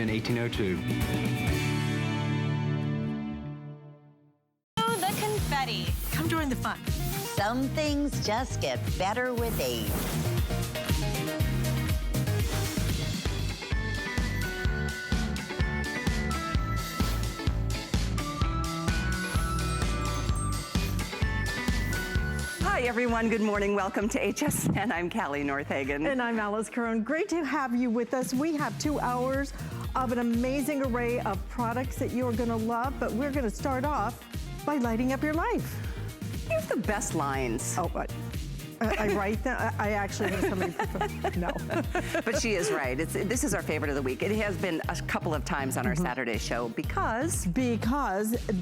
in 1802. Oh, the confetti. Come join the fun. Some things just get better with age. Hi everyone, good morning. Welcome to HSN. I'm Callie Northagen. And I'm Alyce Caron. Great to have you with us. We have 2 hours of an amazing array of products that you're gonna love, but we're gonna start off by lighting up your life. You have the best lines. Oh, but I write them. I actually have somebody. No. But she is right. This is our favorite of the week. It has been a couple of times on our Saturday show because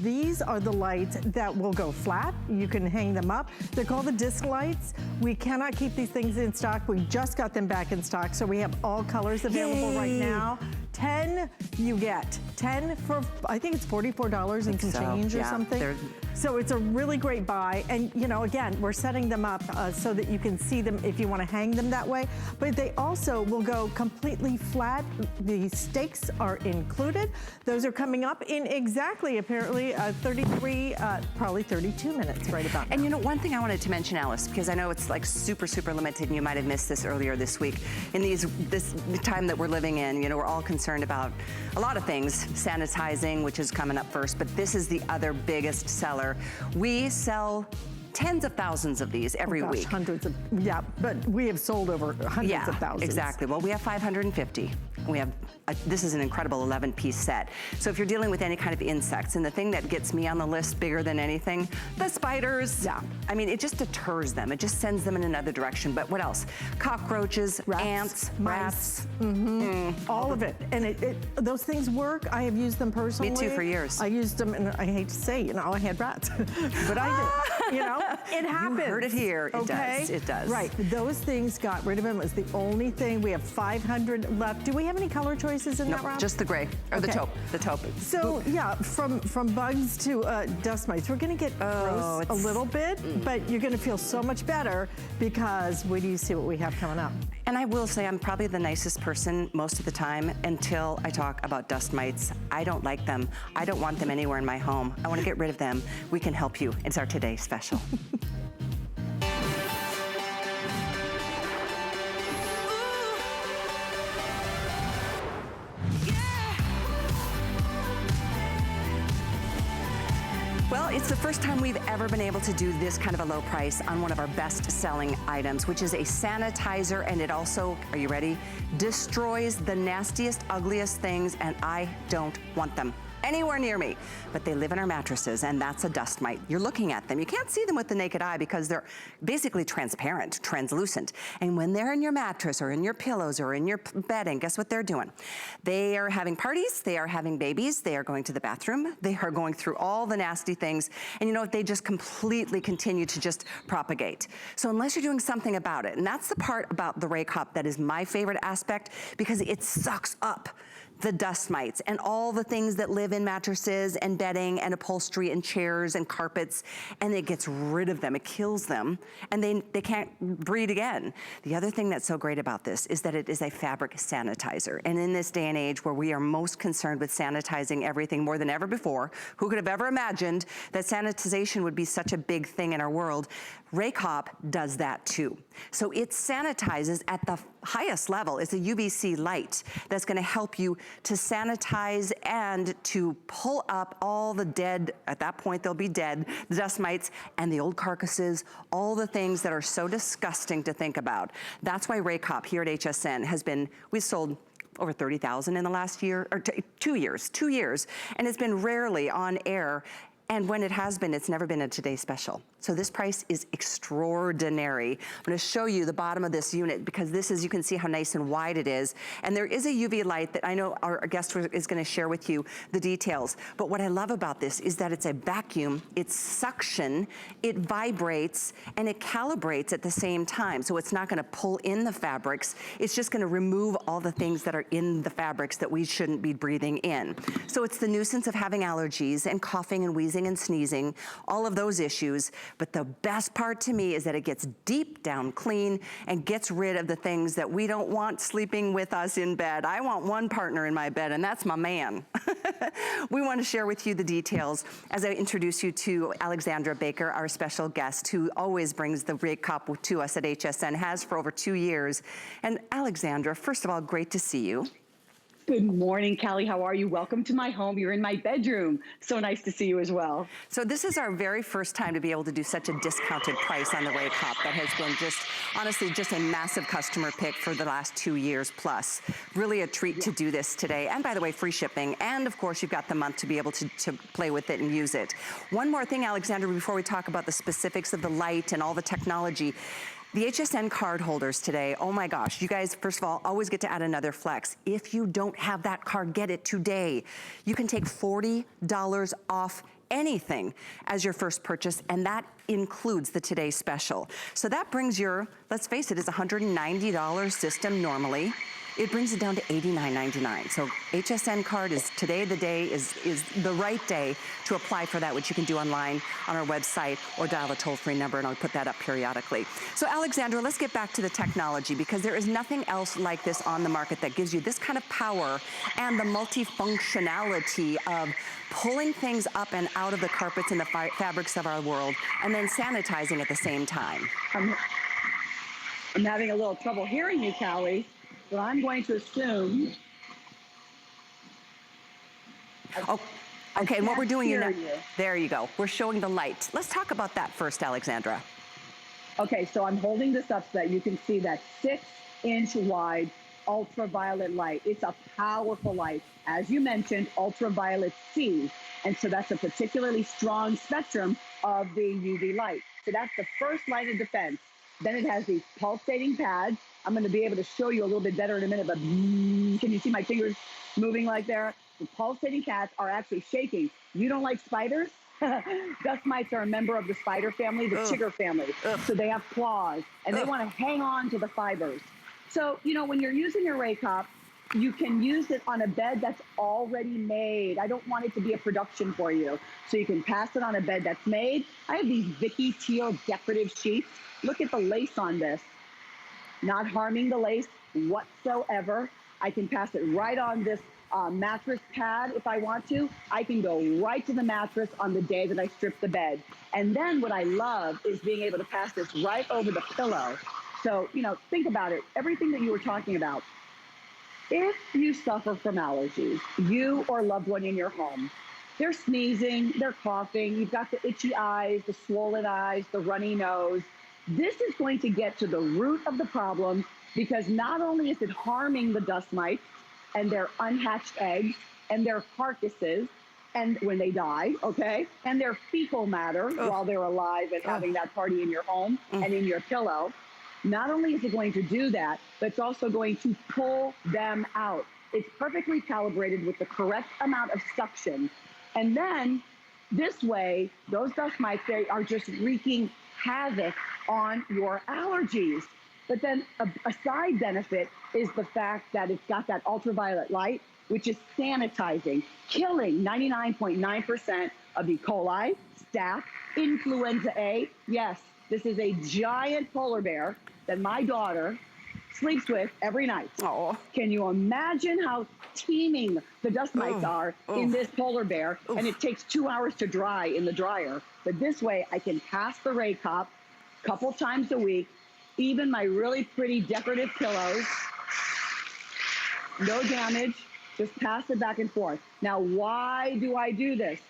these are the lights that will go flat. You can hang them up. They're called the disc lights. We cannot keep these things in stock. We just got them back in stock, so we have all colors available right now. 10 you get. 10 for, I think it's $44 and some change or something. So it's a really great buy. And you know, again, we're setting them up so that you can see them if you want to hang them that way. But they also will go completely flat. The stakes are included. Those are coming up in exactly, apparently, 33, probably 32 minutes right about now. And you know, one thing I wanted to mention, Alyce, because I know it's like super, super limited and you might have missed this earlier this week. In this time that we're living in, you know, we're all concerned about a lot of things. Sanitizing, which is coming up first, but this is the other biggest seller. We sell tens of thousands of these every week. Hundreds of, yeah, but we have sold over hundreds of thousands. Exactly. Well, we have 550. We have, this is an incredible 11-piece set. So if you're dealing with any kind of insects, and the thing that gets me on the list bigger than anything, the spiders. Yeah. I mean, it just deters them. It just sends them in another direction. But what else? Cockroaches, ants, rats. All of it. And those things work. I have used them personally. Me too, for years. I used them, and I hate to say, you know, I had rats. But I did. You know, it happens. You heard it here. It does. It does. Right. Those things got rid of them. It was the only thing. We have 500 left. Do we have any color choices in that round? Just the gray, or the taupe. The taupe. So yeah, from bugs to dust mites, we're gonna get gross a little bit, but you're gonna feel so much better because wait till you see what we have coming up. And I will say I'm probably the nicest person most of the time until I talk about dust mites. I don't like them. I don't want them anywhere in my home. I want to get rid of them. We can help you. It's our Today Special. Well, it's the first time we've ever been able to do this kind of a low price on one of our best-selling items, which is a sanitizer, and it also, are you ready, destroys the nastiest, ugliest things, and I don't want them anywhere near me. But they live in our mattresses, and that's a dust mite. You're looking at them. You can't see them with the naked eye because they're basically transparent, translucent. And when they're in your mattress or in your pillows or in your bedding, guess what they're doing? They are having parties, they are having babies, they are going to the bathroom, they are going through all the nasty things, and you know what, they just completely continue to just propagate. So unless you're doing something about it, and that's the part about the Raycop that is my favorite aspect, because it sucks up the dust mites and all the things that live in mattresses and bedding and upholstery and chairs and carpets, and it gets rid of them, it kills them, and they can't breed again. The other thing that's so great about this is that it is a fabric sanitizer, and in this day and age where we are most concerned with sanitizing everything more than ever before, who could have ever imagined that sanitization would be such a big thing in our world? Raycop does that too. So it sanitizes at the highest level. It's a UVC light that's gonna help you to sanitize and to pull up all the dead, at that point they'll be dead, the dust mites and the old carcasses, all the things that are so disgusting to think about. That's why Raycop here at HSN has been, we've sold over 30,000 in the last year, or 2 years, and it's been rarely on air. And when it has been, it's never been a Today Special. So this price is extraordinary. I'm gonna show you the bottom of this unit because this is, you can see how nice and wide it is. And there is a UV light that I know our guest is gonna share with you the details. But what I love about this is that it's a vacuum, it's suction, it vibrates, and it calibrates at the same time. So it's not gonna pull in the fabrics, it's just gonna remove all the things that are in the fabrics that we shouldn't be breathing in. So it's the nuisance of having allergies and coughing and wheezing wheezing and sneezing, all of those issues. But the best part to me is that it gets deep down clean and gets rid of the things that we don't want sleeping with us in bed. I want one partner in my bed, and that's my man. We want to share with you the details as I introduce you to Alexandra Baker, our special guest, who always brings the Raycop to us at HSN, has for over 2 years. And Alexandra, first of all, great to see you. Good morning, Callie. How are you? Welcome to my home. You're in my bedroom. So nice to see you as well. So this is our very first time to be able to do such a discounted price on the Raycop that has been just, honestly, just a massive customer pick for the last 2 years plus. Really a treat to do this today. And by the way, free shipping. And of course, you've got the month to be able to play with it and use it. One more thing, Alexandra, before we talk about the specifics of the light and all the technology. The HSN card holders today, oh my gosh, you guys, first of all, always get to add another flex. If you don't have that card, get it today. You can take $40 off anything as your first purchase, and that includes the Today Special. So that brings your, let's face it, it's a $190 system normally. It brings it down to $89.99. So HSN card is today the day is the right day to apply for that, which you can do online on our website or dial a toll-free number, and I'll put that up periodically. So Alexandra, let's get back to the technology, because there is nothing else like this on the market that gives you this kind of power and the multifunctionality of pulling things up and out of the carpets and the fabrics of our world, and then sanitizing at the same time. I'm having a little trouble hearing you, Callie. So I'm going to assume. Oh, okay, and what we're doing there you go. We're showing the light. Let's talk about that first, Alexandra. Okay, so I'm holding this up so that you can see that 6-inch wide ultraviolet light. It's a powerful light. As you mentioned, ultraviolet C. And so that's a particularly strong spectrum of the UV light. So that's the first line of defense. Then it has these pulsating pads. I'm going to be able to show you a little bit better in a minute, but can you see my fingers moving like there? The pulsating pads are actually shaking. You don't like spiders? Dust mites are a member of the spider family, the chigger family. So they have claws, and they want to hang on to the fibers. So, you know, when you're using your Raycop, you can use it on a bed that's already made. I don't want it to be a production for you. So you can pass it on a bed that's made. I have these Vicky Teal decorative sheets. Look at the lace on this. Not harming the lace whatsoever. I can pass it right on this mattress pad if I want to. I can go right to the mattress on the day that I strip the bed. And then what I love is being able to pass this right over the pillow. So, you know, think about it. Everything that you were talking about. If you suffer from allergies, you or a loved one in your home, they're sneezing, they're coughing, you've got the itchy eyes, the swollen eyes, the runny nose. This is going to get to the root of the problem, because not only is it harming the dust mites and their unhatched eggs and their carcasses, and when they die, okay, and their fecal matter while they're alive and having that party in your home and in your pillow. Not only is it going to do that, but it's also going to pull them out. It's perfectly calibrated with the correct amount of suction. And then this way, those dust mites, they are just wreaking havoc on your allergies. But then a side benefit is the fact that it's got that ultraviolet light, which is sanitizing, killing 99.9% of E. coli, staph, influenza A. Yes, this is a giant polar bear that my daughter sleeps with every night. Oh. Can you imagine how teeming the dust mites are in this polar bear? And it takes 2 hours to dry in the dryer. But this way I can pass the Raycop a couple times a week, even my really pretty decorative pillows, no damage, just pass it back and forth. Now, why do I do this?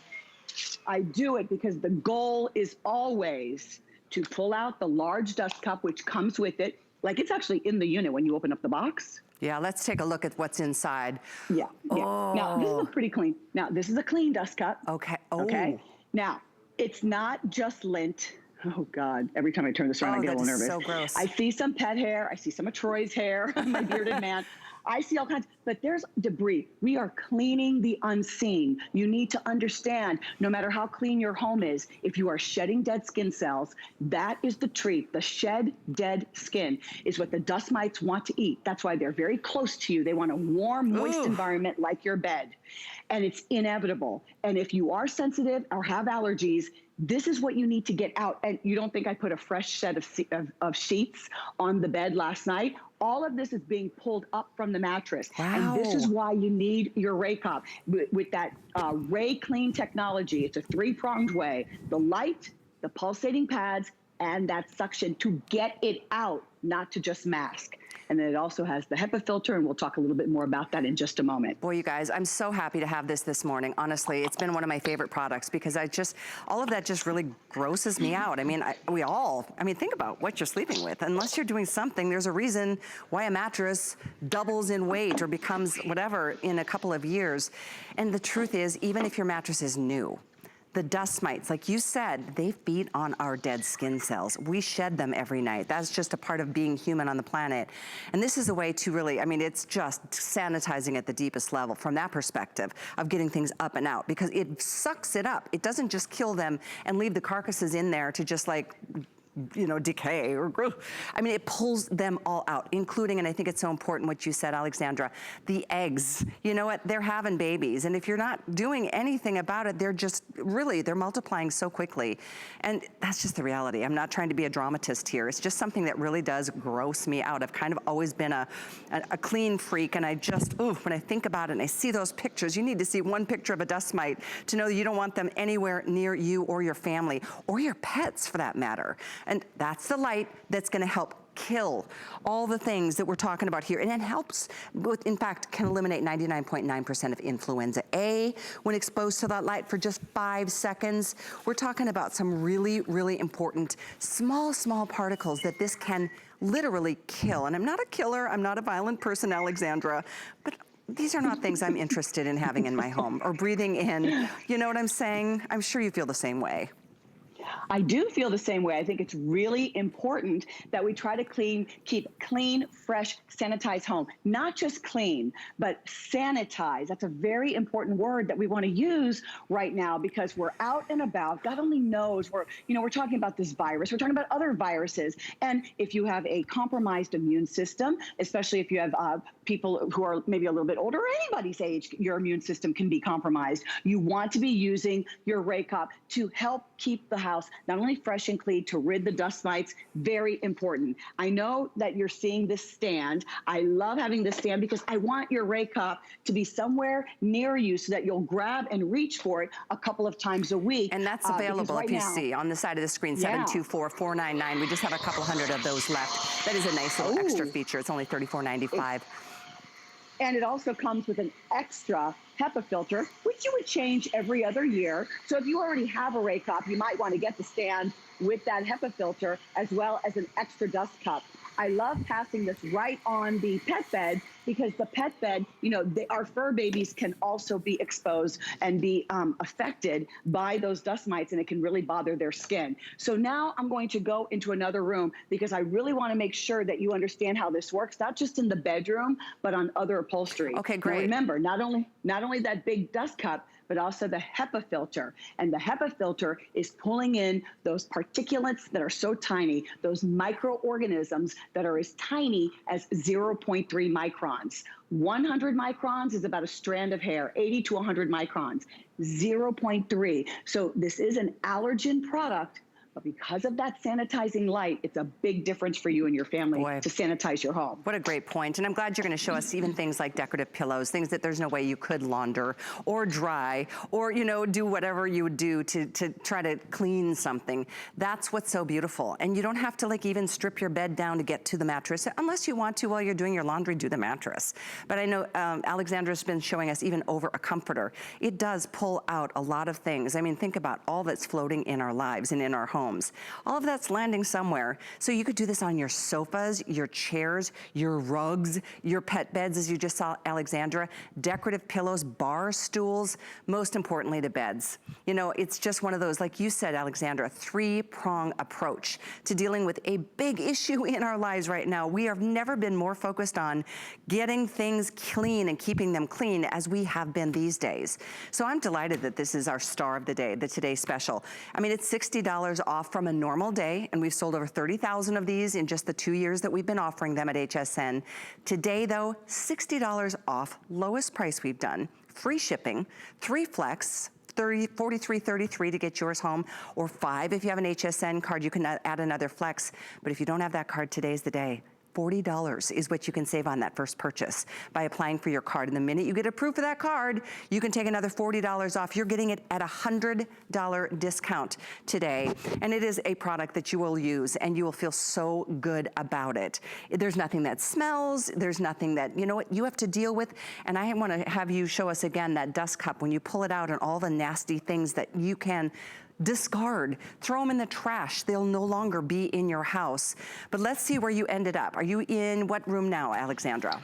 I do it because the goal is always to pull out the large dust cup, which comes with it. Like, it's actually in the unit when you open up the box. Yeah, let's take a look at what's inside. Yeah. Oh. Now, this is a pretty clean. Now, this is a clean dust cup. Okay. Okay. Now, it's not just lint. Oh, God. Every time I turn this around, I get a little nervous. So gross. I see some pet hair. I see some of Troy's hair, my bearded man. I see all kinds, but there's debris. We are cleaning the unseen. You need to understand, no matter how clean your home is, if you are shedding dead skin cells, that is the treat. The shed dead skin is what the dust mites want to eat. That's why they're very close to you. They want a warm, moist environment like your bed. And it's inevitable. And if you are sensitive or have allergies, this is what you need to get out. And you don't think I put a fresh set of sheets on the bed last night? All of this is being pulled up from the mattress. Wow. And this is why you need your Raycop. With that Ray Clean technology, it's a three-pronged way. The light, the pulsating pads, and that suction to get it out, not to just mask. And then it also has the HEPA filter, and we'll talk a little bit more about that in just a moment. Boy, you guys, I'm so happy to have this morning. Honestly, it's been one of my favorite products because all of that just really grosses me out. I mean, think about what you're sleeping with. Unless you're doing something, there's a reason why a mattress doubles in weight or becomes whatever in a couple of years. And the truth is, even if your mattress is new, the dust mites, like you said, they feed on our dead skin cells. We shed them every night. That's just a part of being human on the planet. And this is a way to really, it's just sanitizing at the deepest level from that perspective of getting things up and out, because it sucks it up. It doesn't just kill them and leave the carcasses in there to just decay or grow. It pulls them all out, including, and I think it's so important what you said, Alexandra, the eggs. You know what? They're having babies. And if you're not doing anything about it, they're multiplying so quickly. And that's just the reality. I'm not trying to be a dramatist here. It's just something that really does gross me out. I've kind of always been a clean freak. And I just, when I think about it and I see those pictures, you need to see one picture of a dust mite to know that you don't want them anywhere near you or your family or your pets for that matter. And that's the light that's gonna help kill all the things that we're talking about here. And it helps with, in fact, can eliminate 99.9% of influenza A when exposed to that light for just 5 seconds. We're talking about some really, really important small particles that this can literally kill. And I'm not a killer, I'm not a violent person, Alexandra, but these are not things I'm interested in having in my home or breathing in. You know what I'm saying? I'm sure you feel the same way. I do feel the same way. I think it's really important that we try to keep clean, fresh, sanitized home. Not just clean, but sanitize. That's a very important word that we want to use right now because we're out and about. God only knows we're talking about this virus. We're talking about other viruses. And if you have a compromised immune system, especially if you have people who are maybe a little bit older or anybody's age, your immune system can be compromised. You want to be using your Raycop to help keep the house not only fresh and clean, to rid the dust mites. Very important. I know that you're seeing this stand. I love having this stand because I want your Raycop to be somewhere near you so that you'll grab and reach for it a couple of times a week. And that's available if you see on the side of the screen, 724-499. We just have a couple hundred of those left. That is a nice little extra feature. It's only $34.95. And it also comes with an extra HEPA filter, which you would change every other year. So if you already have a Raycop, you might want to get the stand with that HEPA filter as well as an extra dust cup. I love passing this right on the pet bed because the pet bed, our fur babies can also be exposed and be affected by those dust mites, and it can really bother their skin. So now I'm going to go into another room because I really want to make sure that you understand how this works, not just in the bedroom, but on other upholstery. Okay, great. Now remember, not only that big dust cup, but also the HEPA filter. And the HEPA filter is pulling in those particulates that are so tiny, those microorganisms that are as tiny as 0.3 microns. 100 microns is about a strand of hair, 80 to 100 microns, 0.3. So this is an allergen product, but because of that sanitizing light, it's a big difference for you and your family to sanitize your home. What a great point. And I'm glad you're going to show us even things like decorative pillows, things that there's no way you could launder or dry or, do whatever you would do to try to clean something. That's what's so beautiful. And you don't have to even strip your bed down to get to the mattress. Unless you want to, while you're doing your laundry, do the mattress. But I know Alexandra's been showing us even over a comforter. It does pull out a lot of things. Think about all that's floating in our lives and in our home. homes. All of that's landing somewhere. So you could do this on your sofas, your chairs, your rugs, your pet beds, as you just saw Alexandra, decorative pillows, bar stools, most importantly, the beds. You know, it's just one of those, like you said, Alexandra, three-prong approach to dealing with a big issue in our lives right now. We have never been more focused on getting things clean and keeping them clean as we have been these days. So I'm delighted that this is our star of the day, the Today Special. I mean, it's $60 off from a normal day, and we've sold over 30,000 of these in just the 2 years that we've been offering them at HSN. Today, though, $60 off, lowest price we've done. Free shipping, 3 flex, $43.33 to get yours home, or 5 if you have an HSN card. You can add another flex, but if you don't have that card, today's the day. $40 is what you can save on that first purchase by applying for your card. And the minute you get approved for that card, you can take another $40 off. You're getting it at a $100 discount today. And it is a product that you will use and you will feel so good about it. There's nothing that smells. There's nothing that, you know what, you have to deal with. And I want to have you show us again that dust cup when you pull it out and all the nasty things that you can discard, throw them in the trash. They'll no longer be in your house. But let's see where you ended up. Are you in what room now, Alexandra?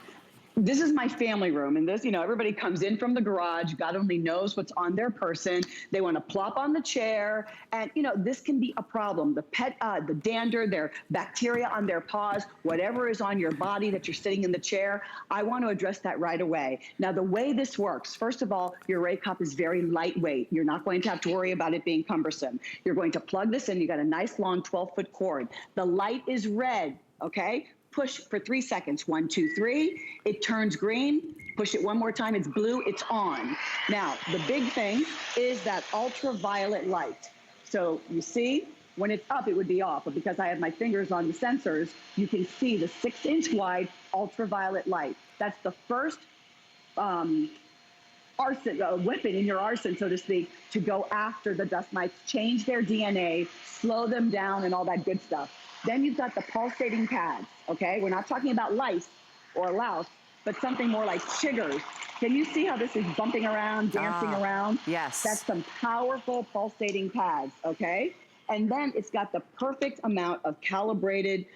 This is my family room, and this, you know, everybody comes in from the garage. God only knows what's on their person. They want to plop on the chair, and you know, this can be a problem. The pet, the dander, their bacteria on their paws, whatever is on your body that you're sitting in the chair, I want to address that right away. Now, the way this works, first of all, your Raycop is very lightweight. You're not going to have to worry about it being cumbersome. You're going to plug this in. You got a nice long 12-foot cord. The light is red, okay? Push for 3 seconds. 1, 2, 3. It turns green. Push it one more time. It's blue. It's on. Now, the big thing is that ultraviolet light. So you see, when it's up, it would be off. But because I have my fingers on the sensors, you can see the 6-inch wide ultraviolet light. That's the first weapon in your arsenal, so to speak, to go after the dust mites, change their DNA, slow them down, and all that good stuff. Then you've got the pulsating pads, okay? We're not talking about lice or louse, but something more like chiggers. Can you see how this is bumping around, dancing around? Yes. That's some powerful pulsating pads, okay? And then it's got the perfect amount of calibrated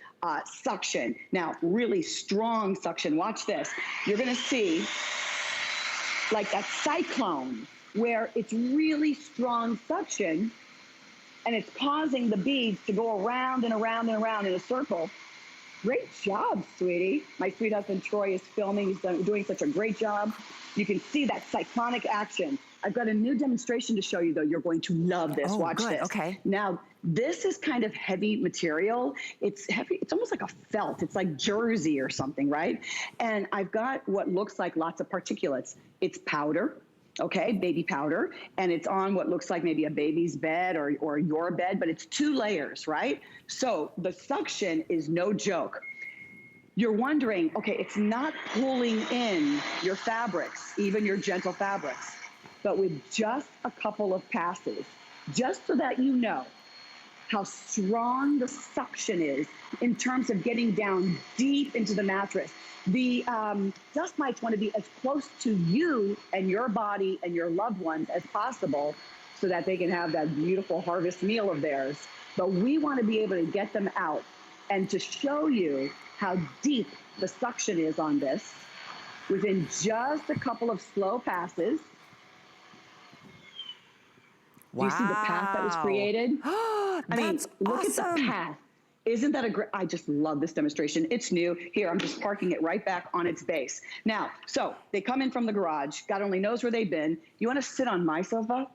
suction. Now, really strong suction. Watch this. You're gonna see like that cyclone where it's really strong suction and it's causing the beads to go around and around and around in a circle. Great job, sweetie. My sweet husband, Troy, is filming. He's doing such a great job. You can see that cyclonic action. I've got a new demonstration to show you, though. You're going to love this. Watch this. Okay. Now, this is kind of heavy material. It's heavy. It's almost like a felt. It's like jersey or something, right? And I've got what looks like lots of particulates. It's powder. Okay, baby powder, and it's on what looks like maybe a baby's bed or your bed, but it's 2 layers, right? So the suction is no joke. You're wondering, okay, it's not pulling in your fabrics, even your gentle fabrics, but with just a couple of passes, just so that you know how strong the suction is in terms of getting down deep into the mattress. The dust mites want to be as close to you and your body and your loved ones as possible so that they can have that beautiful harvest meal of theirs. But we want to be able to get them out and to show you how deep the suction is on this within just a couple of slow passes. Wow. Do you see the path that was created? I mean, look at the path. Isn't that a great, I just love this demonstration. It's new. Here, I'm just parking it right back on its base. Now, so they come in from the garage. God only knows where they've been. You want to sit on my sofa?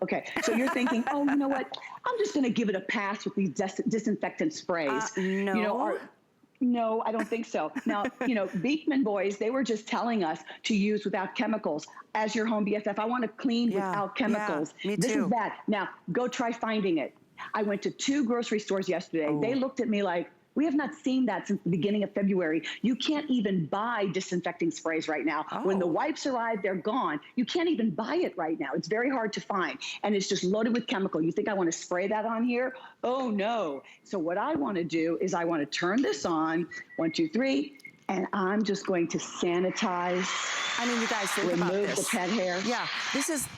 Okay, so you're thinking, oh, you know what? I'm just going to give it a pass with these disinfectant sprays. No. You know, no, I don't think so. Now, you know, Beekman boys, they were just telling us to use without chemicals. As your home BFF, I want to clean without chemicals. Yeah, me this too. is that. Now, go try finding it. I went to 2 grocery stores yesterday. They looked at me like, we have not seen that since the beginning of February. You can't even buy disinfecting sprays right now. When the wipes arrive, they're gone. You can't even buy it right now. It's very hard to find. And it's just loaded with chemical. You think I want to spray that on here? Oh, no. So what I want to do is I want to turn this on. 1, 2, 3. And I'm just going to sanitize. I mean, you guys, think about this. Remove the pet hair. Yeah, this is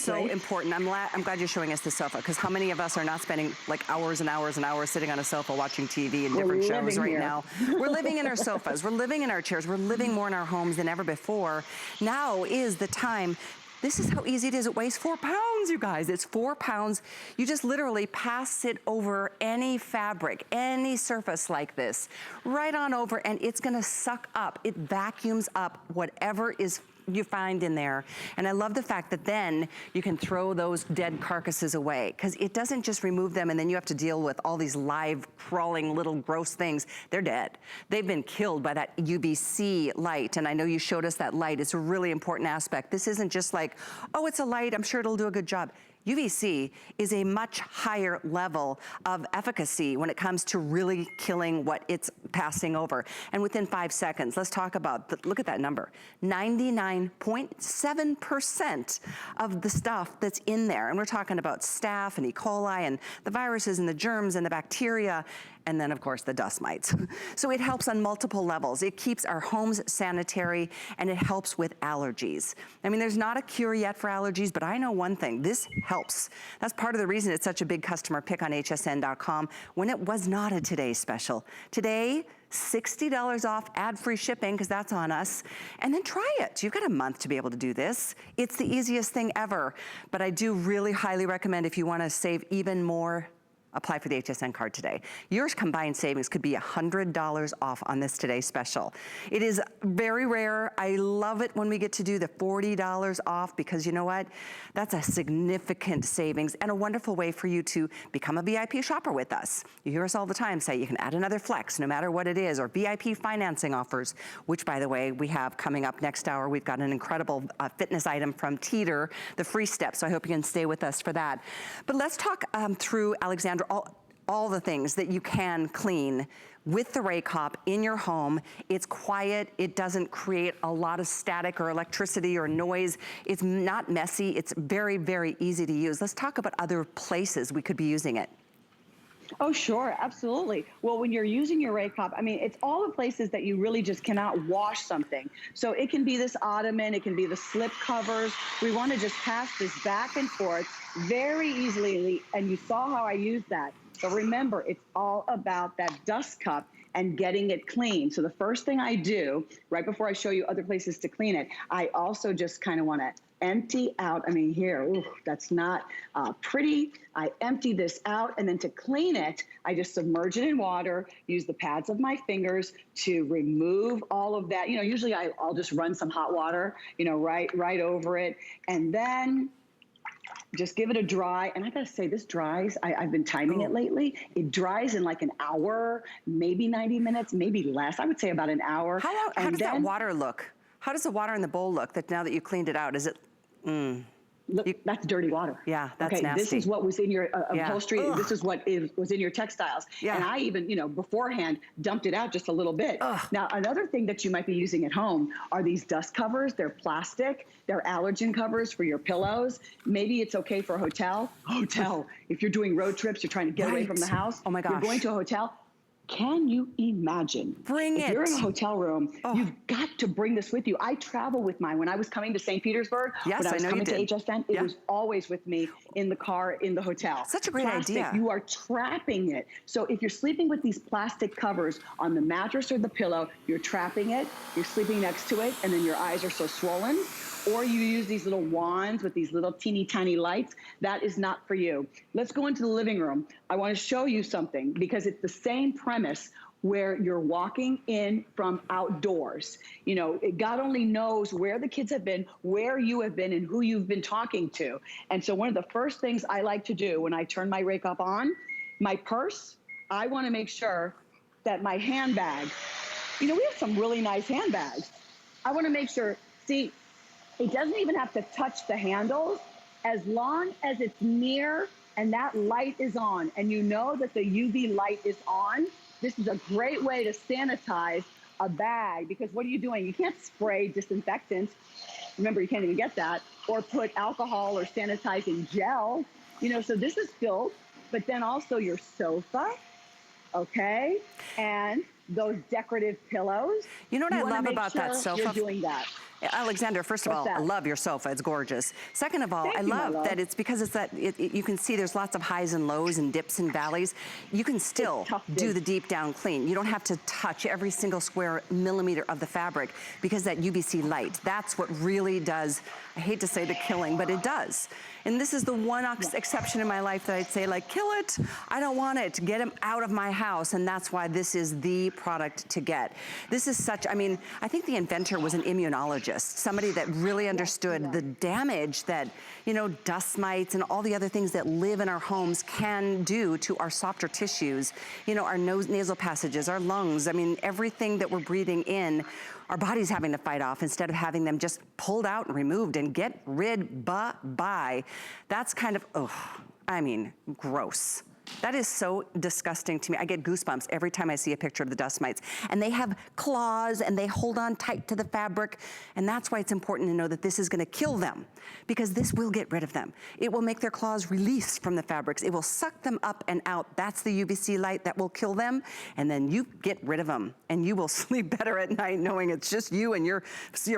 so important. I'm glad you're showing us the sofa, because how many of us are not spending like hours and hours and hours sitting on a sofa watching TV and different shows right now? We're living in our sofas. We're living in our chairs. We're living more in our homes than ever before. Now is the time. This is how easy it is. It weighs 4 pounds, you guys. It's 4 pounds. You just literally pass it over any fabric, any surface like this, right on over, and it's gonna suck up. It vacuums up whatever is you find in there. And I love the fact that then you can throw those dead carcasses away, because it doesn't just remove them and then you have to deal with all these live, crawling, little gross things. They're dead. They've been killed by that UVC light. And I know you showed us that light. It's a really important aspect. This isn't just like, oh, it's a light, I'm sure it'll do a good job. UVC is a much higher level of efficacy when it comes to really killing what it's passing over. And within 5 seconds, let's talk about, look at that number, 99.7% of the stuff that's in there. And we're talking about staph and E. coli and the viruses and the germs and the bacteria, and then of course the dust mites. So it helps on multiple levels. It keeps our homes sanitary, and it helps with allergies. I mean, there's not a cure yet for allergies, but I know one thing, this helps. That's part of the reason it's such a big customer pick on hsn.com when it was not a Today special. Today, $60 off, ad-free shipping, because that's on us. And then try it. You've got a month to be able to do this. It's the easiest thing ever. But I do really highly recommend, if you want to save even more, apply for the HSN card today. Your combined savings could be $100 off on this Today special. It is very rare. I love it when we get to do the $40 off, because you know what? That's a significant savings and a wonderful way for you to become a VIP shopper with us. You hear us all the time say you can add another flex no matter what it is, or VIP financing offers, which by the way, we have coming up next hour. We've got an incredible fitness item from Teeter, the Free Step, so I hope you can stay with us for that. But let's talk through, Alexandra, all the things that you can clean with the Raycop in your home. It's quiet, it doesn't create a lot of static or electricity or noise. It's not messy, it's very, very easy to use. Let's talk about other places we could be using it. Oh, sure, absolutely. Well, when you're using your Raycop, I mean, it's all the places that you really just cannot wash something. So it can be this ottoman, it can be the slip covers. We want to just pass this back and forth very easily, and you saw how I used that. So remember, it's all about that dust cup and getting it clean. So the first thing I do, right before I show you other places to clean it, I also just kind of want to empty out. I mean, here, ooh, that's not pretty. I empty this out, and then to clean it, I just submerge it in water, use the pads of my fingers to remove all of that. You know, usually I'll just run some hot water, you know, right over it, and then just give it a dry. And I gotta say, this dries, I've been timing it lately. It dries in like an hour, maybe 90 minutes, maybe less. I would say about an hour. How does that water look? How does the water in the bowl look that now that you cleaned it out? Is it, Look, that's dirty water. Yeah, that's okay, nasty. This is what was in your upholstery. Yeah. This is what was in your textiles. Yeah. And I even, you know, beforehand dumped it out just a little bit. Now, another thing that you might be using at home are these dust covers. They're plastic. They're allergen covers for your pillows. Maybe it's okay for a hotel. If you're doing road trips, you're trying to get away from the house. Oh my gosh. You're going to a hotel. Can you imagine? If you're in a hotel room, you've got to bring this with you. I travel with mine. When I was coming to St. Petersburg, when I was coming to HSN, it was always with me in the car, in the hotel. Such a great idea. You are trapping it. So if you're sleeping with these plastic covers on the mattress or the pillow, you're trapping it, you're sleeping next to it, and then your eyes are so swollen. Or you use these little wands with these little teeny tiny lights. That is not for you. Let's go into the living room. I want to show you something because it's the same premise where you're walking in from outdoors. You know, God only knows where the kids have been, where you have been, and who you've been talking to. And so one of the first things I like to do when I turn my Raycop on, my purse, I want to make sure that my handbag, you know, we have some really nice handbags. I want to make sure, see, it doesn't even have to touch the handles as long as it's near and that light is on and you know that the UV light is on. This is a great way to sanitize a bag because what are you doing? You can't spray disinfectant. Remember, you can't even get that, or put alcohol or sanitizing gel. You know, so this is filled, but then also your sofa, okay? And those decorative pillows. You know what I wanna love make about that sure sofa? You're doing that. Alexandra, first of all, I love your sofa. It's gorgeous. Second of all, Thank I you, my love love. that it's because it's that, you can see there's lots of highs and lows and dips and valleys. You can still do the deep down clean. You don't have to touch every single square millimeter of the fabric because that UVC light, that's what really does, I hate to say the killing, but it does. And this is the one exception in my life that I'd say, like, kill it. I don't want it. Get them out of my house. And that's why this is the product to get. This is such, I mean, I think the inventor was an immunologist, somebody that really understood the damage that, you know, dust mites and all the other things that live in our homes can do to our softer tissues, you know, our nasal passages, our lungs. I mean, everything that we're breathing in, our body's having to fight off instead of having them just pulled out and removed and get rid by. That's kind of, I mean, gross. That is so disgusting to me. I get goosebumps every time I see a picture of the dust mites. And they have claws and they hold on tight to the fabric. And that's why it's important to know that this is gonna kill them, because this will get rid of them. It will make their claws release from the fabrics. It will suck them up and out. That's the UVC light that will kill them. And then you get rid of them and you will sleep better at night knowing it's just you and your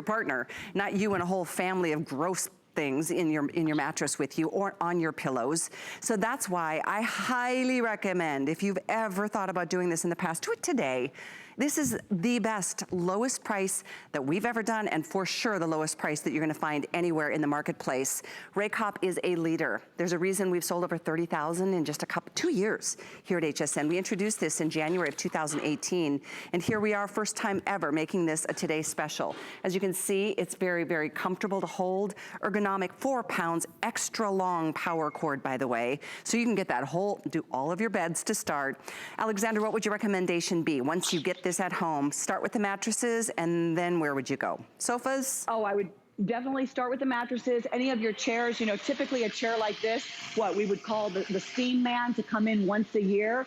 partner, not you and a whole family of gross things in your mattress with you or on your pillows. So that's why I highly recommend, if you've ever thought about doing this in the past, do it today. This is the best, lowest price that we've ever done, and for sure the lowest price that you're gonna find anywhere in the marketplace. Raycop is a leader. There's a reason we've sold over 30,000 in just 2 years here at HSN. We introduced this in January of 2018, and here we are, first time ever, making this a Today Special. As you can see, it's very, very comfortable to hold, ergonomic, 4 pounds, extra long power cord, by the way, so you can get that whole, do all of your beds to start. Alexandra, what would your recommendation be once you get this at home? Start with the mattresses, and then where would you go? Sofas? Oh, I would definitely start with the mattresses. Any of your chairs, you know, typically a chair like this, what we would call the steam man, to come in once a year.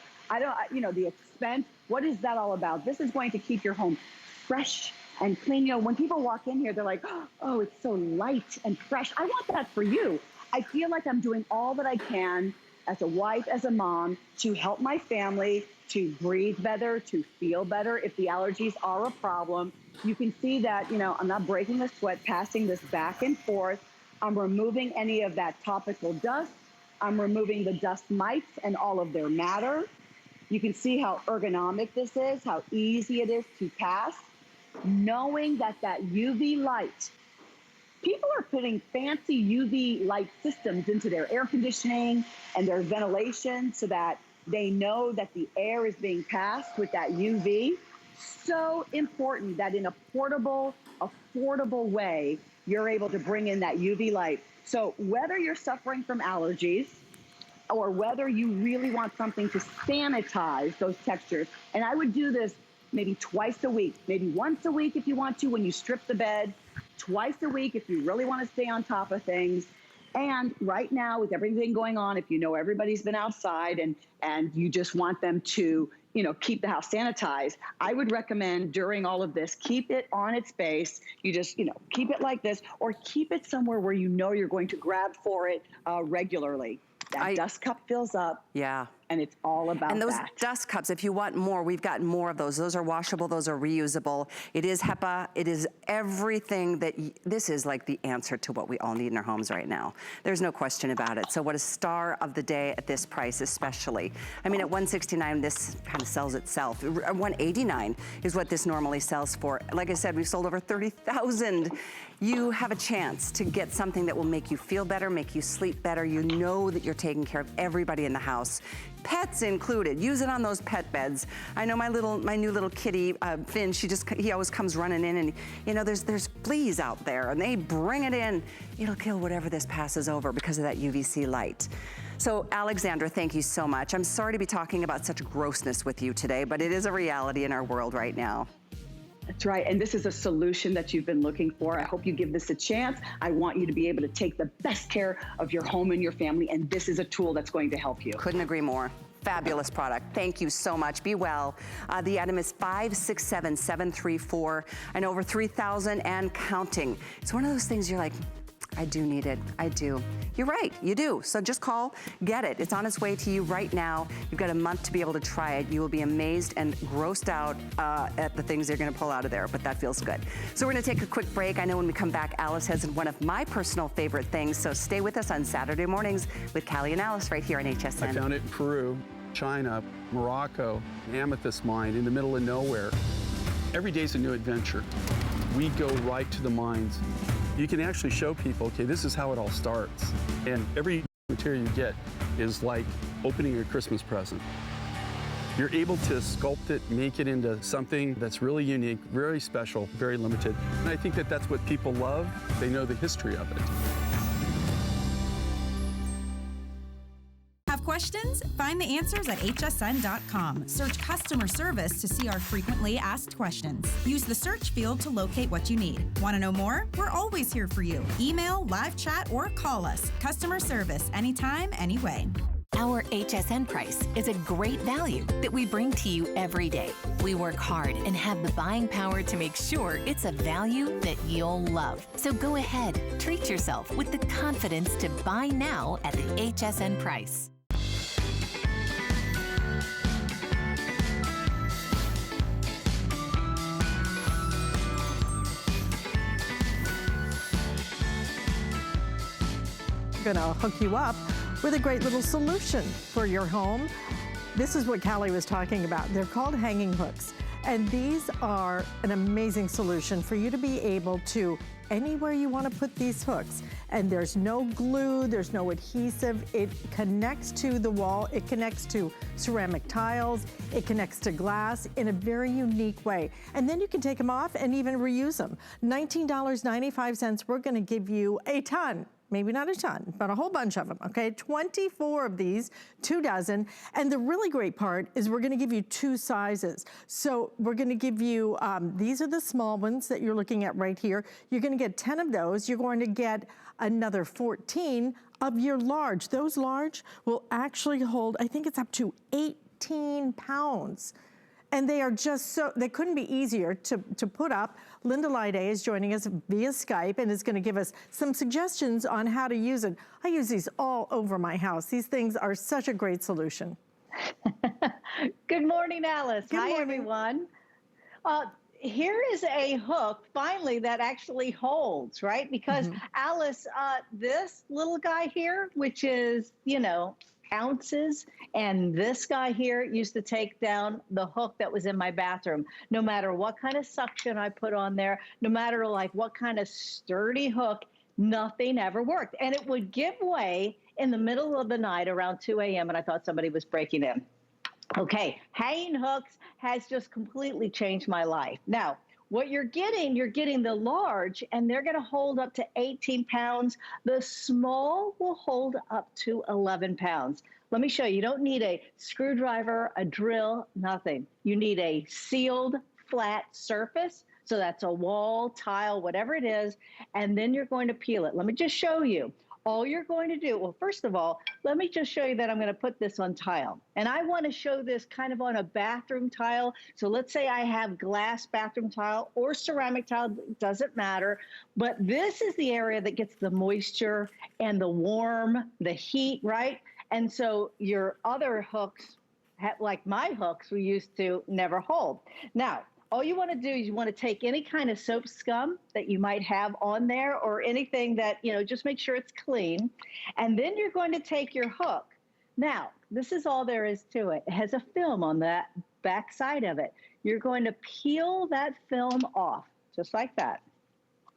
You know, the expense, what is that all about? This is going to keep your home fresh and clean. You know, when people walk in here, they're like, oh, it's so light and fresh. I want that for you. I feel like I'm doing all that I can as a wife, as a mom, to help my family, to breathe better, to feel better. If the allergies are a problem, you can see that, you know, I'm not breaking a sweat, passing this back and forth. I'm removing any of that topical dust. I'm removing the dust mites and all of their matter. You can see how ergonomic this is, how easy it is to pass. Knowing that that UV light, people are putting fancy UV light systems into their air conditioning and their ventilation so that they know that the air is being passed with that UV. So important that in a portable, affordable way, you're able to bring in that UV light. So whether you're suffering from allergies or whether you really want something to sanitize those textures, and I would do this maybe twice a week, maybe once a week if you want to when you strip the bed, twice a week if you really want to stay on top of things. And right now, with everything going on, if you know everybody's been outside and you just want them to, you know, keep the house sanitized, I would recommend during all of this, keep it on its base. You just, you know, keep it like this, or keep it somewhere where you know you're going to grab for it regularly. That dust cup fills up. Yeah. And it's all about that. And those dust cups, if you want more, we've got more of those. Those are washable, those are reusable. It is HEPA, it is everything that, this is like the answer to what we all need in our homes right now. There's no question about it. So what a star of the day at this price especially. I mean, at $169, this kind of sells itself. $189 is what this normally sells for. Like I said, we've sold over 30,000. You have a chance to get something that will make you feel better, make you sleep better. You know that you're taking care of everybody in the house. Pets included. Use it on those pet beds. I know my new little kitty, Finn, he always comes running in, and you know, there's fleas out there and they bring it in. It'll kill whatever this passes over because of that UVC light. So Alexandra, thank you so much. I'm sorry to be talking about such grossness with you today, but it is a reality in our world right now. That's right, and this is a solution that you've been looking for. I hope you give this a chance. I want you to be able to take the best care of your home and your family, and this is a tool that's going to help you. Couldn't agree more. Fabulous product. Thank you so much. Be well. The item is 567734 and over 3,000 and counting. It's one of those things you're like, I do need it. I do. You're right, you do. So just call, get it. It's on its way to you right now. You've got a month to be able to try it. You will be amazed and grossed out at the things they're gonna pull out of there, but that feels good. So we're gonna take a quick break. I know when we come back, Alyce has one of my personal favorite things, so stay with us on Saturday mornings with Callie and Alyce right here on HSN. I found it in Peru, China, Morocco, an amethyst mine in the middle of nowhere. Every day's a new adventure. We go right to the mines. You can actually show people, okay, this is how it all starts. And every material you get is like opening a Christmas present. You're able to sculpt it, make it into something that's really unique, very special, very limited. And I think that that's what people love. They know the history of it. Have questions? Find the answers at hsn.com. Search customer service to see our frequently asked questions. Use the search field to locate what you need. Want to know more? We're always here for you. Email, live chat, or call us. Customer service, anytime, anyway. Our HSN price is a great value that we bring to you every day. We work hard and have the buying power to make sure it's a value that you'll love. So go ahead, treat yourself with the confidence to buy now at the HSN price. Gonna hook you up with a great little solution for your home. This is what Callie was talking about. They're called hanging hooks. And these are an amazing solution for you to be able to, anywhere you want to put these hooks. And there's no glue, there's no adhesive. It connects to the wall, it connects to ceramic tiles, it connects to glass in a very unique way. And then you can take them off and even reuse them. $19.95, we're gonna give you a ton. Maybe not a ton, but a whole bunch of them, okay? 24 of these, 2 dozen. And the really great part is we're gonna give you 2 sizes. So we're gonna give you, these are the small ones that you're looking at right here. You're gonna get 10 of those. You're going to get another 14 of your large. Those large will actually hold, I think it's up to 18 pounds. And they are just so, they couldn't be easier to put up. Linda Lyde is joining us via Skype and is gonna give us some suggestions on how to use it. I use these all over my house. These things are such a great solution. Good morning, Alyce. Good Hi, morning. everyone. Here is a hook, finally, that actually holds, right? Because Alyce, this little guy here, which is, you know, ounces, and this guy here used to take down the hook that was in my bathroom. No matter what kind of suction I put on there, no matter like what kind of sturdy hook, nothing ever worked. And it would give way in the middle of the night around 2 a.m. and I thought somebody was breaking in. Okay, hanging hooks has just completely changed my life. Now, what you're getting the large, and they're gonna hold up to 18 pounds. The small will hold up to 11 pounds. Let me show you. You don't need a screwdriver, a drill, nothing. You need a sealed flat surface. So that's a wall, tile, whatever it is, and then you're going to peel it. Let me just show you. All you're going to do, well, first of all, let me just show you that I'm going to put this on tile. And I want to show this kind of on a bathroom tile. So let's say I have glass bathroom tile or ceramic tile, doesn't matter. But this is the area that gets the moisture and the warm, the heat, right? And so your other hooks, like my hooks, we used to never hold. Now, all you want to do is you want to take any kind of soap scum that you might have on there or anything that, you know, just make sure it's clean. And then you're going to take your hook. Now, this is all there is to it. It has a film on that back side of it. You're going to peel that film off, just like that.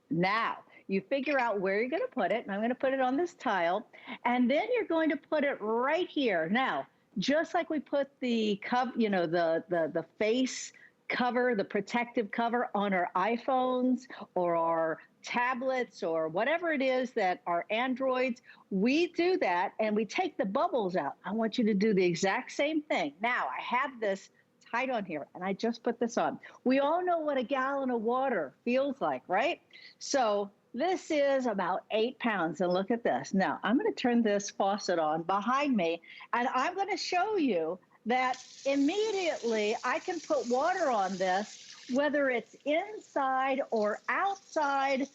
Now, you figure out where you're going to put it, and I'm going to put it on this tile, and then you're going to put it right here. Now, just like we put the cover, you know, the face cover, the protective cover on our iPhones or our tablets or whatever it is that are Androids, we do that and we take the bubbles out. I want you to do the exact same thing. Now, I have this tight on here and I just put this on. We all know what a gallon of water feels like, right? So this is about 8 pounds, and look at this. Now, I'm going to turn this faucet on behind me, and I'm going to show you that immediately I can put water on this, whether it's inside or outside.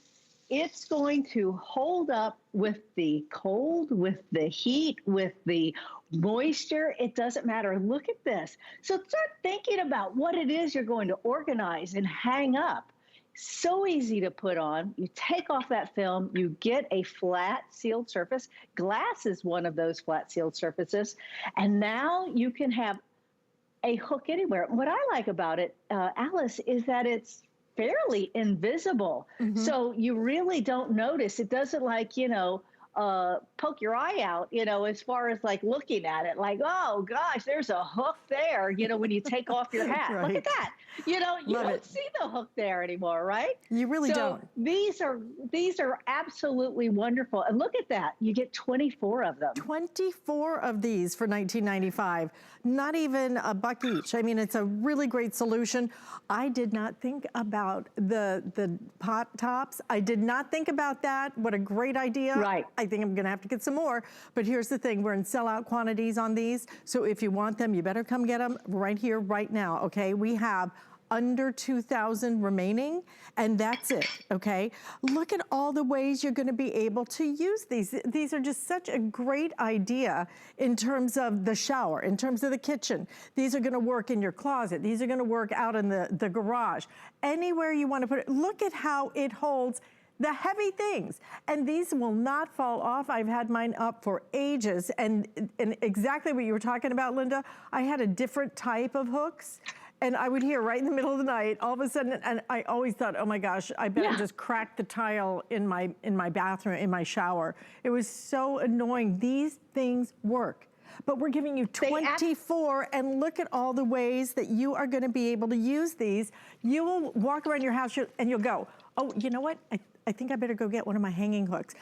it's going to hold up with the cold, with the heat, with the moisture. It doesn't matter. Look at this. So start thinking about what it is you're going to organize and hang up. So easy to put on. You take off that film, you get a flat sealed surface. Glass is one of those flat sealed surfaces. And now you can have a hook anywhere. What I like about it, Alyce, is that it's fairly invisible. So you really don't notice. It doesn't poke your eye out, as far as like looking at it, like, oh gosh, there's a hook there, when you take off your hat. Right. Look at that. You don't see the hook there anymore, right? You really don't. These are absolutely wonderful. And look at that. You get 24 of them. 24 of these for $19.95. Not even a buck each. I mean, it's a really great solution. I did not think about the pot tops. I did not think about that. What a great idea. Right. I think I'm gonna have to get some more, but here's the thing, we're in sellout quantities on these, so if you want them, you better come get them right here, right now, okay? We have under 2,000 remaining, and that's it, okay? Look at all the ways you're gonna be able to use these. These are just such a great idea in terms of the shower, in terms of the kitchen. These are gonna work in your closet. These are gonna work out in the garage. Anywhere you wanna put it. Look at how it holds the heavy things, and these will not fall off. I've had mine up for ages, and exactly what you were talking about, Linda, I had a different type of hooks, and I would hear right in the middle of the night, all of a sudden, and I always thought, oh my gosh, I better just crack the tile in my bathroom, in my shower. It was so annoying. These things work. But we're giving you 24, and look at all the ways that you are gonna be able to use these. You will walk around your house and you'll go, oh, you know what? I think I better go get one of my hanging hooks.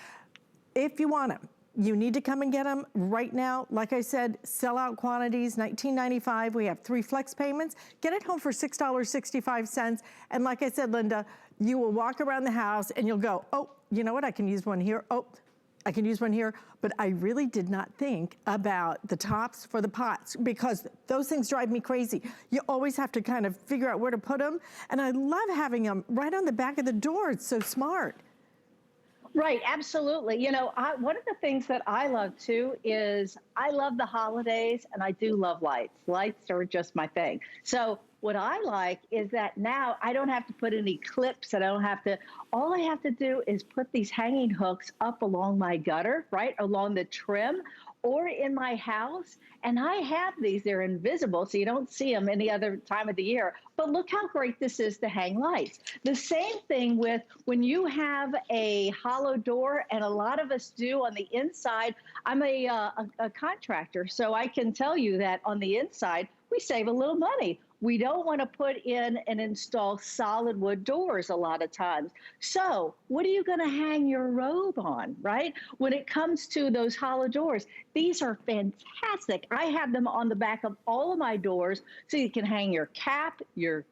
If you want them, you need to come and get them right now. Like I said, sellout quantities, $19.95. We have 3 flex payments. Get it home for $6.65. And like I said, Linda, you will walk around the house and you'll go, oh, you know what? I can use one here. Oh, I can use one here. But I really did not think about the tops for the pots, because those things drive me crazy. You always have to kind of figure out where to put them. And I love having them right on the back of the door. It's so smart. Right, absolutely. One of the things that I love too is I love the holidays, and I do love lights. Lights are just my thing. So what I like is that now I don't have to put any clips, and all I have to do is put these hanging hooks up along my gutter, right, along the trim, or in my house. And I have these, they're invisible, so you don't see them any other time of the year. But look how great this is to hang lights. The same thing with when you have a hollow door, and a lot of us do on the inside. I'm a contractor, so I can tell you that on the inside, we save a little money. We don't want to put in and install solid wood doors a lot of times. So what are you going to hang your robe on, right? When it comes to those hollow doors, these are fantastic. I have them on the back of all of my doors, so you can hang your cap, your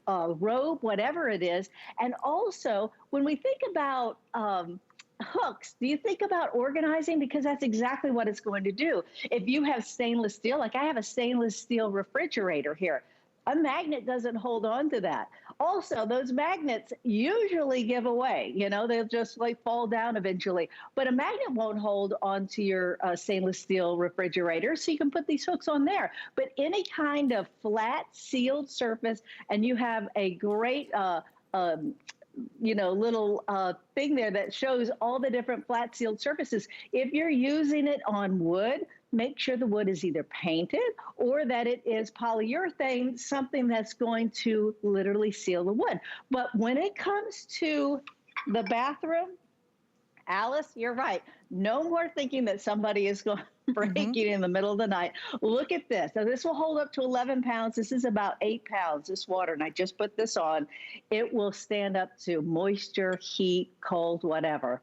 robe, whatever it is. And also, when we think about hooks, do you think about organizing? Because that's exactly what it's going to do. If you have stainless steel, like I have a stainless steel refrigerator here, a magnet doesn't hold on to that. Also, those magnets usually give away. They'll just fall down eventually. But a magnet won't hold onto your stainless steel refrigerator, so you can put these hooks on there. But any kind of flat sealed surface, and you have a great little thing there that shows all the different flat sealed surfaces. If you're using it on wood, make sure the wood is either painted or that it is polyurethane, something that's going to literally seal the wood. But when it comes to the bathroom, Alyce, you're right. No more thinking that somebody is going to break it in the middle of the night. Look at this. Now, this will hold up to 11 pounds. This is about 8 pounds, this water, and I just put this on. It will stand up to moisture, heat, cold, whatever.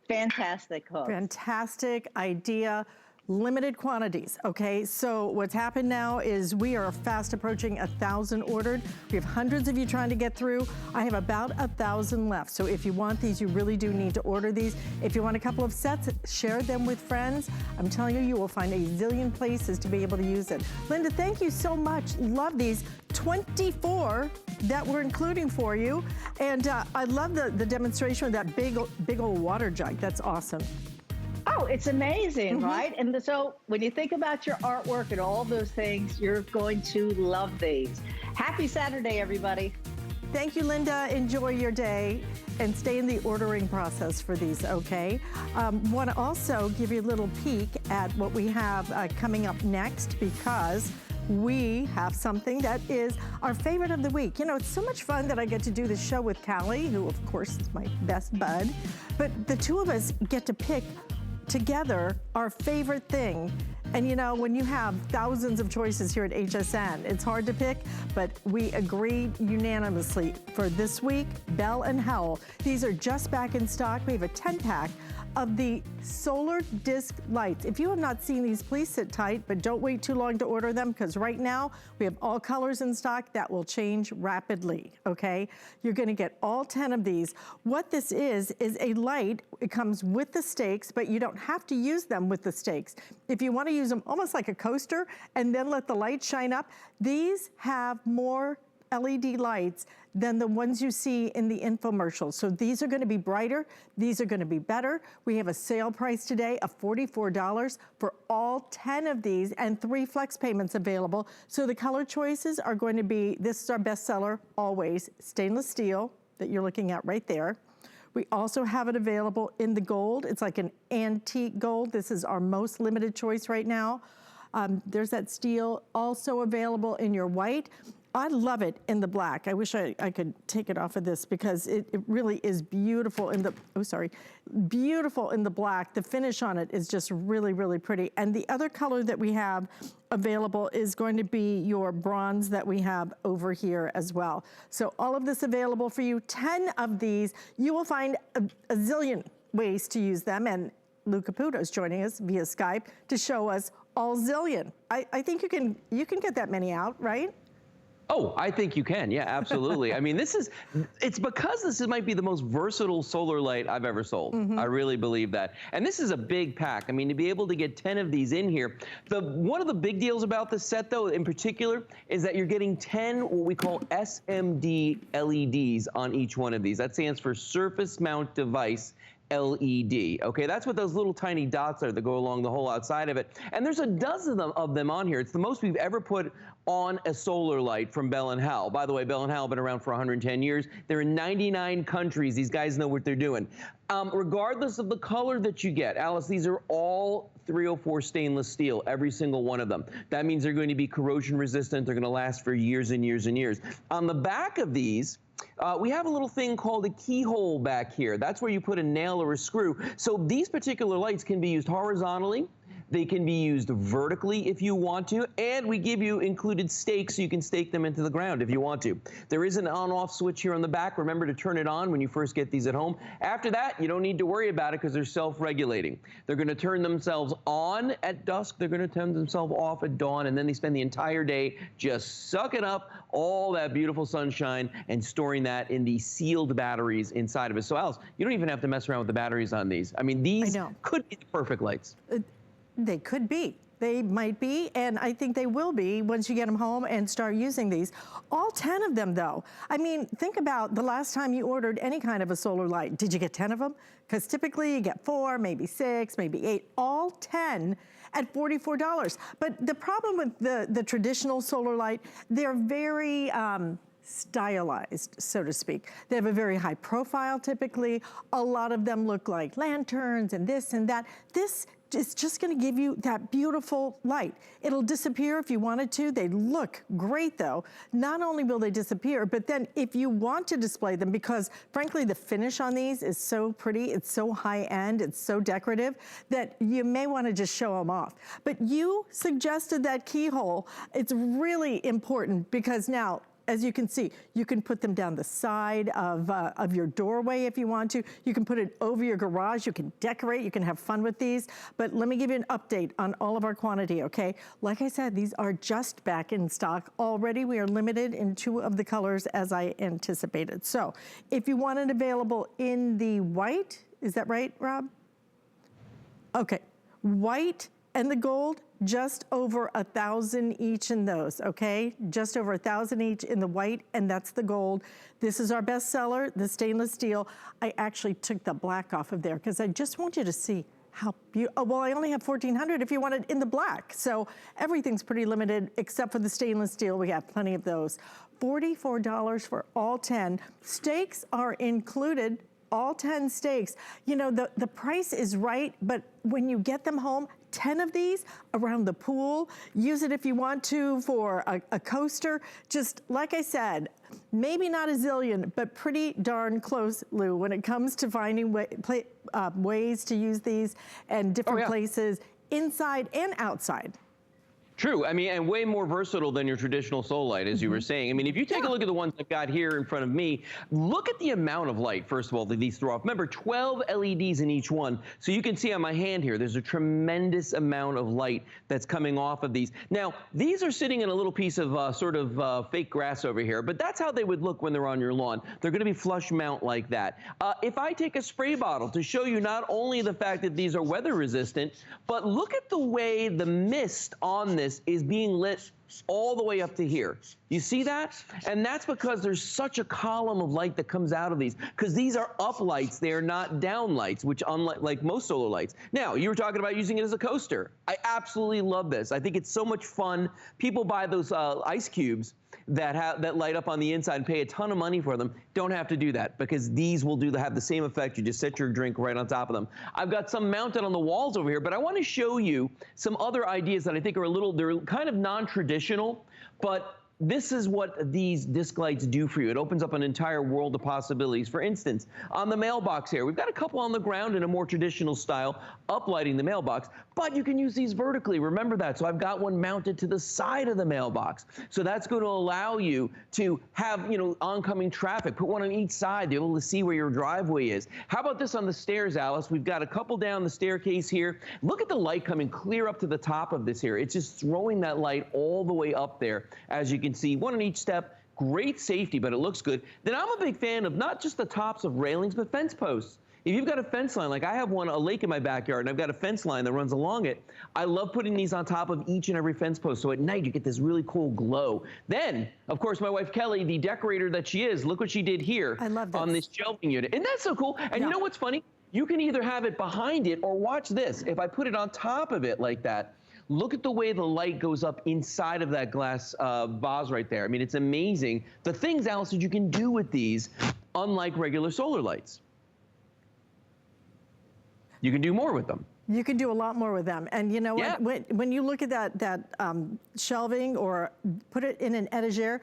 Fantastic hook. Fantastic idea. limited quantities, okay? So what's happened now is we are fast approaching 1,000 ordered. We have hundreds of you trying to get through. I have about 1,000 left. So if you want these, you really do need to order these. If you want a couple of sets, share them with friends. I'm telling you, you will find a zillion places to be able to use it. Linda, thank you so much. Love these. 24 that we're including for you. And I love the demonstration of that big old water jug. That's awesome. Oh, it's amazing, right? And so when you think about your artwork and all those things, you're going to love these. Happy Saturday, everybody. Thank you, Linda. Enjoy your day and stay in the ordering process for these, okay? Want to also give you a little peek at what we have coming up next, because we have something that is our favorite of the week. You know, it's so much fun that I get to do this show with Callie, who of course is my best bud, but the two of us get to pick together our favorite thing. And you know, when you have thousands of choices here at HSN, it's hard to pick, but we agreed unanimously for this week, Bell and Howell. These are just back in stock. We have a 10-pack of the solar disc lights. If you have not seen these, please sit tight, but don't wait too long to order them, because right now we have all colors in stock. That will change rapidly, okay? You're gonna get all 10 of these. What this is a light. It comes with the stakes, but you don't have to use them with the stakes. If you wanna use them almost like a coaster and then let the light shine up, these have more LED lights than the ones you see in the infomercials. So these are gonna be brighter, these are gonna be better. We have a sale price today of $44 for all 10 of these, and 3 flex payments available. So the color choices are going to be, this is our bestseller always, stainless steel that you're looking at right there. We also have it available in the gold. It's like an antique gold. This is our most limited choice right now. There's that steel also available in your white. I love it in the black. I wish I could take it off of this, because it really is beautiful in the, beautiful in the black. The finish on it is just really, really pretty. And the other color that we have available is going to be your bronze that we have over here as well. So all of this available for you. 10 of these. You will find a zillion ways to use them. And Lou Caputo is joining us via Skype to show us all zillion. I think you can get that many out, right? Oh, I think you can. Yeah, absolutely. I mean, it's because this might be the most versatile solar light I've ever sold. I really believe that. And this is a big pack. I mean, to be able to get 10 of these in here. One of the big deals about this set, though, in particular, is that you're getting 10 what we call SMD LEDs on each one of these. That stands for Surface Mount Device LED. Okay, that's what those little tiny dots are that go along the whole outside of it. And there's a dozen of them on here. It's the most we've ever put on a solar light from Bell & Howell. By the way, Bell & Howell have been around for 110 years. They're in 99 countries. These guys know what they're doing. Regardless of the color that you get, Alyce, these are all 304 stainless steel, every single one of them. That means they're going to be corrosion resistant. They're going to last for years and years and years. On the back of these, we have a little thing called a keyhole back here. That's where you put a nail or a screw. So these particular lights can be used horizontally. They can be used vertically if you want to, and we give you included stakes so you can stake them into the ground if you want to. There is an on-off switch here on the back. Remember to turn it on when you first get these at home. After that, you don't need to worry about it because they're self-regulating. They're going to turn themselves on at dusk. They're going to turn themselves off at dawn, and then they spend the entire day just sucking up all that beautiful sunshine and storing that in the sealed batteries inside of it. So, Alyce, you don't even have to mess around with the batteries on these. I mean, these could be the perfect lights. They could be. They might be, and I think they will be once you get them home and start using these. All 10 of them, though. I mean, think about the last time you ordered any kind of a solar light. Did you get 10 of them? Because typically you get 4, maybe 6, maybe 8, all 10 at $44. But the problem with the traditional solar light, they're very stylized, so to speak. They have a very high profile typically. A lot of them look like lanterns and this and that. This is just gonna give you that beautiful light. It'll disappear if you wanted to. They look great though. Not only will they disappear, but then if you want to display them, because frankly the finish on these is so pretty, it's so high end, it's so decorative, that you may wanna just show them off. But you suggested that keyhole. It's really important because now, as you can see, you can put them down the side of your doorway if you want to. You can put it over your garage. You can decorate. You can have fun with these. But let me give you an update on all of our quantity, okay? Like I said, these are just back in stock already. We are limited in 2 of the colors as I anticipated. So if you want it available in the white, is that right, Rob? Okay, white and the gold, just over 1,000 each in those, okay? Just over 1,000 each in the white, and that's the gold. This is our best seller, the stainless steel. I actually took the black off of there because I just want you to see how beautiful. Oh, well, I only have 1,400 if you want it in the black. So everything's pretty limited except for the stainless steel. We have plenty of those. $44 for all 10. Steaks are included. All 10 steaks. You know, the price is right, but when you get them home, 10 of these around the pool, use it if you want to for a coaster. Just like I said, maybe not a zillion, but pretty darn close, Lou, when it comes to finding ways to use these and different places inside and outside. True, I mean, and way more versatile than your traditional solar light, as you were saying. I mean, if you take a look at the ones I've got here in front of me, look at the amount of light, first of all, that these throw off. Remember, 12 LEDs in each one. So you can see on my hand here, there's a tremendous amount of light that's coming off of these. Now, these are sitting in a little piece of sort of fake grass over here, but that's how they would look when they're on your lawn. They're gonna be flush mount like that. If I take a spray bottle to show you not only the fact that these are weather resistant, but look at the way the mist on this is being lit all the way up to here. You see that? And that's because there's such a column of light that comes out of these, because these are up lights, they are not down lights, which unlike like most solar lights. Now, you were talking about using it as a coaster. I absolutely love this. I think it's so much fun. People buy those ice cubes that light up on the inside and pay a ton of money for them. Don't have to do that, because these will have the same effect. You just set your drink right on top of them. I've got some mounted on the walls over here, but I want to show you some other ideas that I think are they're kind of non-traditional, but this is what these disc lights do for you. It opens up an entire world of possibilities. For instance, on the mailbox here, we've got a couple on the ground in a more traditional style, uplighting the mailbox, but you can use these vertically. Remember that. So I've got one mounted to the side of the mailbox. So that's going to allow you to have, oncoming traffic. Put one on each side, be able to see where your driveway is. How about this on the stairs, Alice? We've got a couple down the staircase here. Look at the light coming clear up to the top of this here. It's just throwing that light all the way up there, as you can see, one on each step. Great safety, but it looks good. Then I'm a big fan of not just the tops of railings, but fence posts. If you've got a fence line, like I have a lake in my backyard, and I've got a fence line that runs along it, I love putting these on top of each and every fence post. So at night, you get this really cool glow. Then, of course, my wife, Kelly, the decorator that she is, look what she did here on this shelving unit. Isn't that so cool? And you know what's funny? You can either have it behind it, or watch this. If I put it on top of it like that, look at the way the light goes up inside of that glass vase right there. I mean, it's amazing. The things, Alice, that you can do with these, unlike regular solar lights. You can do more with them. You can do a lot more with them. And you know what? When you look at that shelving or put it in an etagere,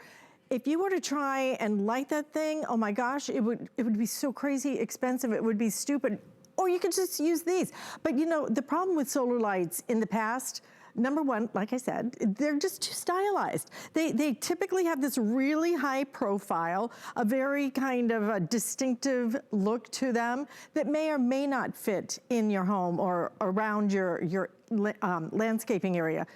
if you were to try and light that thing, oh my gosh, it would be so crazy expensive. It would be stupid. Or you could just use these. But the problem with solar lights in the past, number one, like I said, they're just too stylized. They typically have this really high profile, a very kind of a distinctive look to them that may or may not fit in your home or around your landscaping area.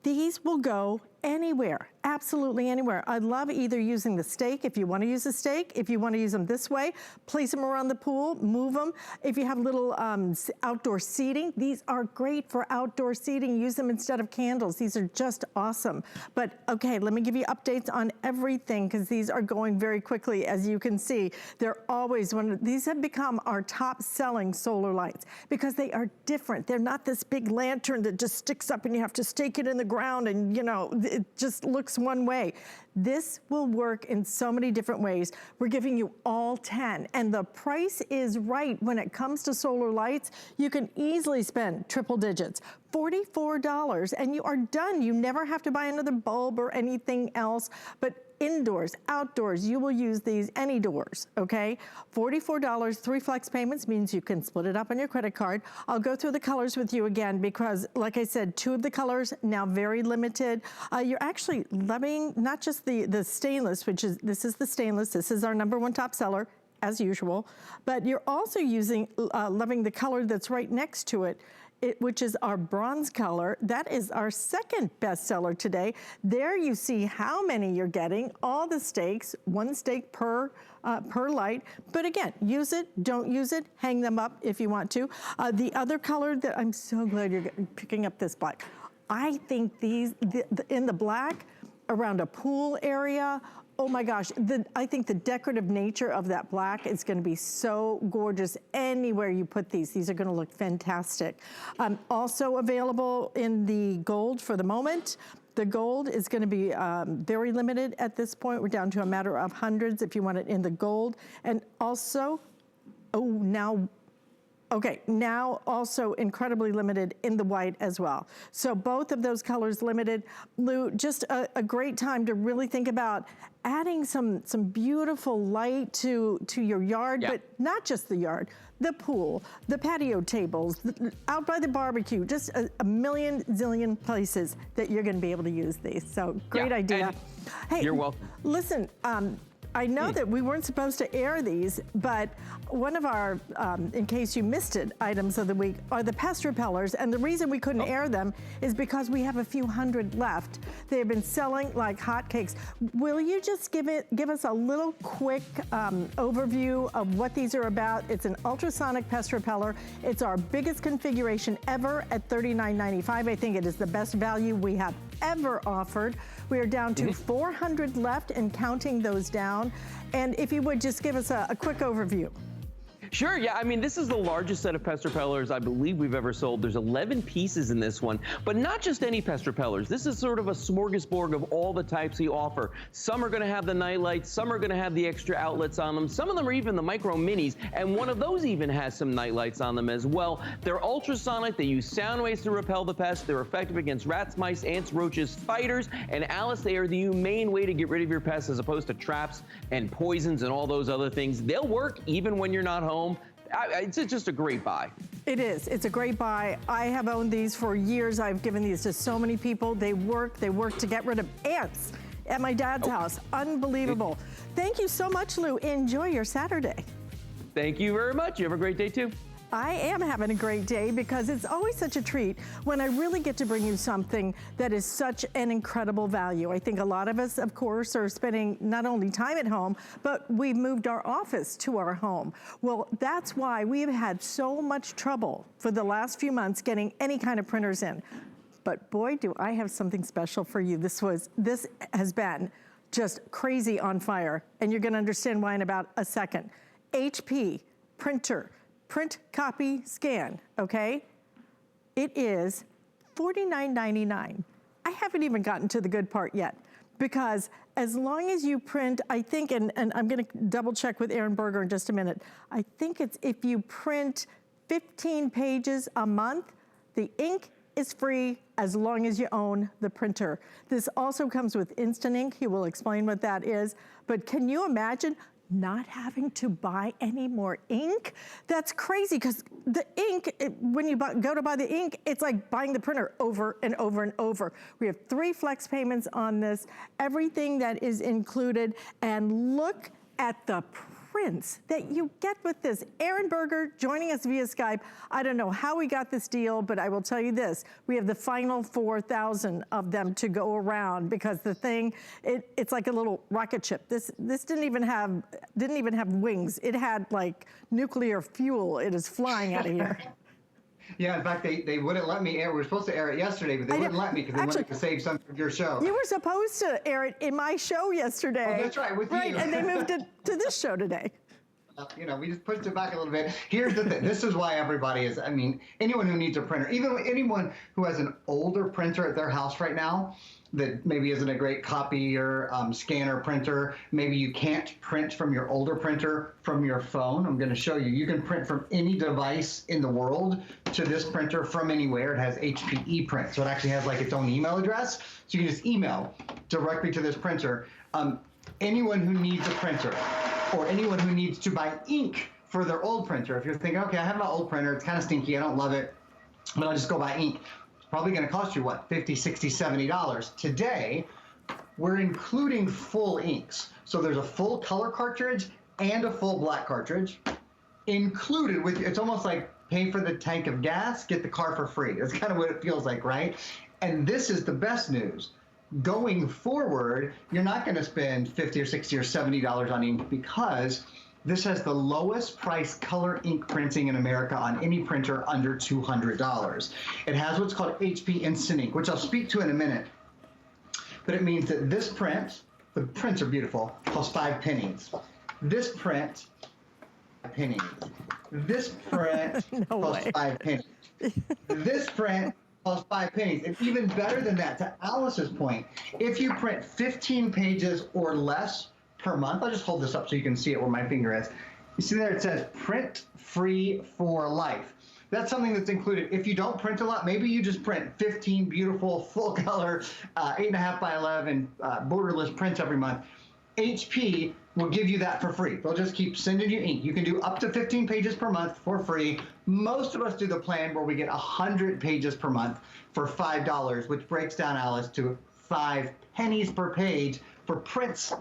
These will go anywhere, absolutely anywhere. I love either using the stake, if you want to use a stake, if you want to use them this way, place them around the pool, move them. If you have little outdoor seating, these are great for outdoor seating. Use them instead of candles. These are just awesome. But okay, let me give you updates on everything, because these are going very quickly. As you can see, they're always these have become our top selling solar lights because they are different. They're not this big lantern that just sticks up and you have to stake it in the ground and it just looks one way. This will work in so many different ways. We're giving you all 10, and the price is right when it comes to solar lights. You can easily spend triple digits, $44, and you are done. You never have to buy another bulb or anything else. But indoors, outdoors, you will use these any doors, okay? $44, 3 flex payments means you can split it up on your credit card. I'll go through the colors with you again because, like I said, 2 of the colors, now very limited. You're actually loving not just the stainless, which is, this is the stainless, this is our #1 top seller, as usual, but you're also loving the color that's right next to it, which is our bronze color. That is our 2nd bestseller today. There you see how many you're getting, all the stakes, 1 stake per light. But again, use it, don't use it, hang them up if you want to. The other color that I'm so glad you're picking up this black. I think these, in the black, around a pool area, oh my gosh, I think the decorative nature of that black is gonna be so gorgeous anywhere you put these. These are gonna look fantastic. Also available in the gold for the moment. The gold is gonna be very limited at this point. We're down to a matter of hundreds if you want it in the gold. And also, now also incredibly limited in the white as well. So both of those colors limited. Lou, just a great time to really think about adding some beautiful light to your yard, but not just the yard, the pool, the patio tables, out by the barbecue, just a million zillion places that you're gonna be able to use these. So great idea. Hey, you're welcome. Listen, I know that we weren't supposed to air these, but one of our, in case you missed it, items of the week are the pest repellers. And the reason we couldn't air them is because we have a few hundred left. They have been selling like hotcakes. Will you just give us a little quick overview of what these are about? It's an ultrasonic pest repeller. It's our biggest configuration ever at $39.95. I think it is the best value we have ever offered. We are down to 400 left and counting those down. And if you would just give us a quick overview. Sure, yeah, I mean, this is the largest set of pest repellers I believe we've ever sold. There's 11 pieces in this one, but not just any pest repellers. This is sort of a smorgasbord of all the types we offer. Some are gonna have the night lights, some are gonna have the extra outlets on them, some of them are even the micro minis, and one of those even has some night lights on them as well. They're ultrasonic, they use sound waves to repel the pests, they're effective against rats, mice, ants, roaches, spiders, and Alice, they are the humane way to get rid of your pests as opposed to traps and poisons and all those other things. They'll work even when you're not home. It's just a great buy. It is. It's a great buy. I have owned these for years. I've given these to so many people. They work to get rid of ants at my dad's house. Unbelievable. Thank you so much, Lou. Enjoy your Saturday. Thank you very much. You have a great day too. I am having a great day because it's always such a treat when I really get to bring you something that is such an incredible value. I think a lot of us, of course, are spending not only time at home, but we've moved our office to our home. Well, that's why we've had so much trouble for the last few months getting any kind of printers in. But boy, do I have something special for you. This has been just crazy on fire, and you're gonna understand why in about a second. HP printer. Print, copy, scan, okay? It is $49.99. I haven't even gotten to the good part yet because as long as you print, I think, and I'm gonna double check with Aaron Berger in just a minute, I think it's if you print 15 pages a month, the ink is free as long as you own the printer. This also comes with Instant Ink. He will explain what that is, but can you imagine not having to buy any more ink? That's crazy because the ink, when you go to buy the ink, it's like buying the printer over and over and over. We have 3 flex payments on this, everything that is included, and look at the prints that you get with this. Aaron Berger joining us via Skype. I don't know how we got this deal, but I will tell you this, we have the final 4,000 of them to go around because the thing, it's like a little rocket ship. This didn't even have wings. It had like nuclear fuel. It is flying out of here. Yeah, in fact, they wouldn't let me air. We were supposed to air it yesterday, but they wouldn't let me because they wanted to save some of your show. You were supposed to air it in my show yesterday. Oh, that's right, with you. Right, and they moved it to this show today. You know, we just pushed it back a little bit. Here's the thing. This is why everybody is, I mean, anyone who needs a printer, even anyone who has an older printer at their house right now that maybe isn't a great copier, scanner printer, maybe you can't print from your older printer from your phone. I'm going to show you. You can print from any device in the world to this printer from anywhere. It has HP ePrint, so it actually has like its own email address. So you can just email directly to this printer. anyone who needs a printer or anyone who needs to buy ink for their old printer, if you're thinking, okay, I have my old printer, it's kind of stinky, I don't love it, but I'll just go buy ink. It's probably going to cost you, what, $50, $60, $70. Today, we're including full inks. So there's a full color cartridge and a full black cartridge included with, it's almost like pay for the tank of gas, get the car for free. That's kind of what it feels like, right? And this is the best news. Going forward, you're not going to spend $50 or $60 or $70 on ink because this has the lowest price color ink printing in America on any printer under $200. It has what's called HP Instant Ink, which I'll speak to in a minute. But it means that this print, the prints are beautiful, costs 5 pennies. This print, pennies. This print costs 5 pennies. This print costs 5 pennies. And even better than that, to Alyce's point, if you print 15 pages or less per month, I'll just hold this up so you can see it where my finger is. You see there it says print free for life. That's something that's included. If you don't print a lot, maybe you just print 15 beautiful full color 8.5 by 11 borderless prints every month. HP will give you that for free. They'll just keep sending you ink. You can do up to 15 pages per month for free. Most of us do the plan where we get 100 pages per month for $5, which breaks down, Alyce, to 5 pennies per page for prints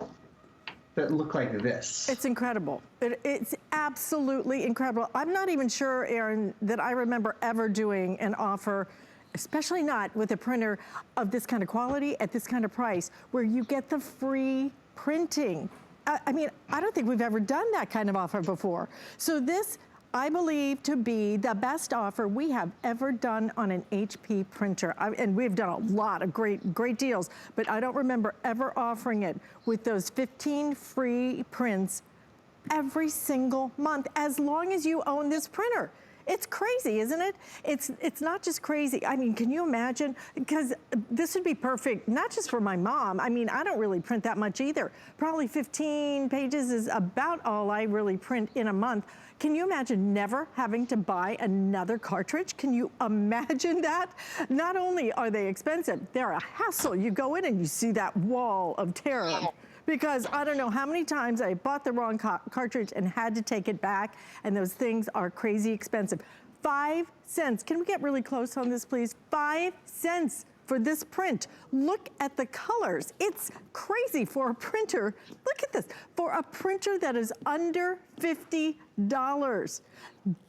that look like this. It's incredible. It's absolutely incredible. I'm not even sure, Aaron, that I remember ever doing an offer, especially not with a printer of this kind of quality at this kind of price, where you get the free printing. I mean, I don't think we've ever done that kind of offer before. So this, I believe, to be the best offer we have ever done on an HP printer. And we've done a lot of great deals, but I don't remember ever offering it with those 15 free prints every single month, as long as you own this printer. It's crazy, isn't it? It's not just crazy. I mean, can you imagine? Because this would be perfect, not just for my mom. I mean, I don't really print that much either. Probably 15 pages is about all I really print in a month. Can you imagine never having to buy another cartridge? Can you imagine that? Not only are they expensive, they're a hassle. You go in and you see that wall of terror. Because I don't know how many times I bought the wrong cartridge and had to take it back, and those things are crazy expensive. 5 cents. Can we get really close on this, please? 5 cents for this print. Look at the colors. It's crazy for a printer. Look at this. For a printer that is under $50.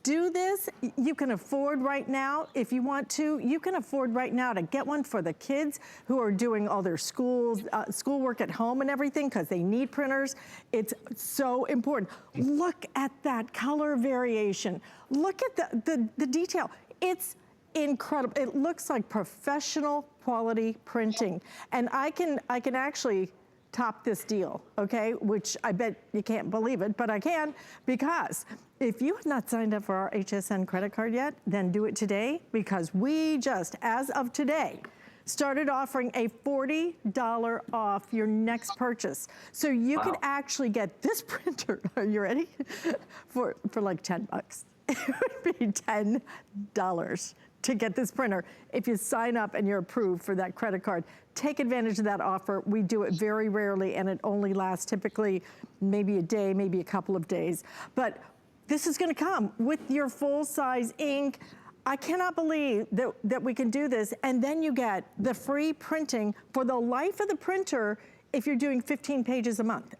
Do this. You can afford right now, if you want to, you can afford right now to get one for the kids who are doing all their schoolwork at home and everything, because they need printers. It's so important. Look at that color variation. Look at the detail. It's incredible. It looks like professional quality printing. And I can actually top this deal, okay? Which I bet you can't believe it, but I can, because if you have not signed up for our HSN credit card yet, then do it today, because we just, as of today, started offering a $40 off your next purchase. So you can actually get this printer, are you ready? For like 10 bucks. It would be $10 to get this printer if you sign up and you're approved for that credit card. Take advantage of that offer. We do it very rarely, and it only lasts typically maybe a day, maybe a couple of days. But this is gonna come with your full-size ink. I cannot believe that we can do this, and then you get the free printing for the life of the printer if you're doing 15 pages a month.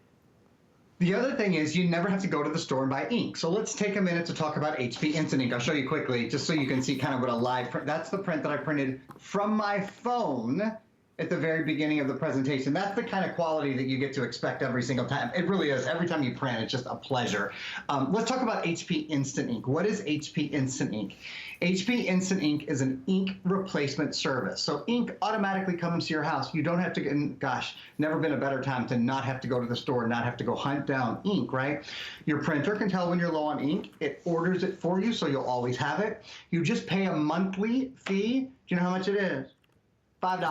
The other thing is you never have to go to the store and buy ink. So let's take a minute to talk about HP Instant Ink. I'll show you quickly, just so you can see kind of what a live print. That's the print that I printed from my phone at the very beginning of the presentation. That's the kind of quality that you get to expect every single time. It really is. Every time you print, it's just a pleasure. Let's talk about HP Instant Ink. What is HP Instant Ink? HP Instant Ink is an ink replacement service. So ink automatically comes to your house. You don't have to get, gosh, never been a better time to not have to go to the store, not have to go hunt down ink, right? Your printer can tell when you're low on ink. It orders it for you, so you'll always have it. You just pay a monthly fee. Do you know how much it is? $5.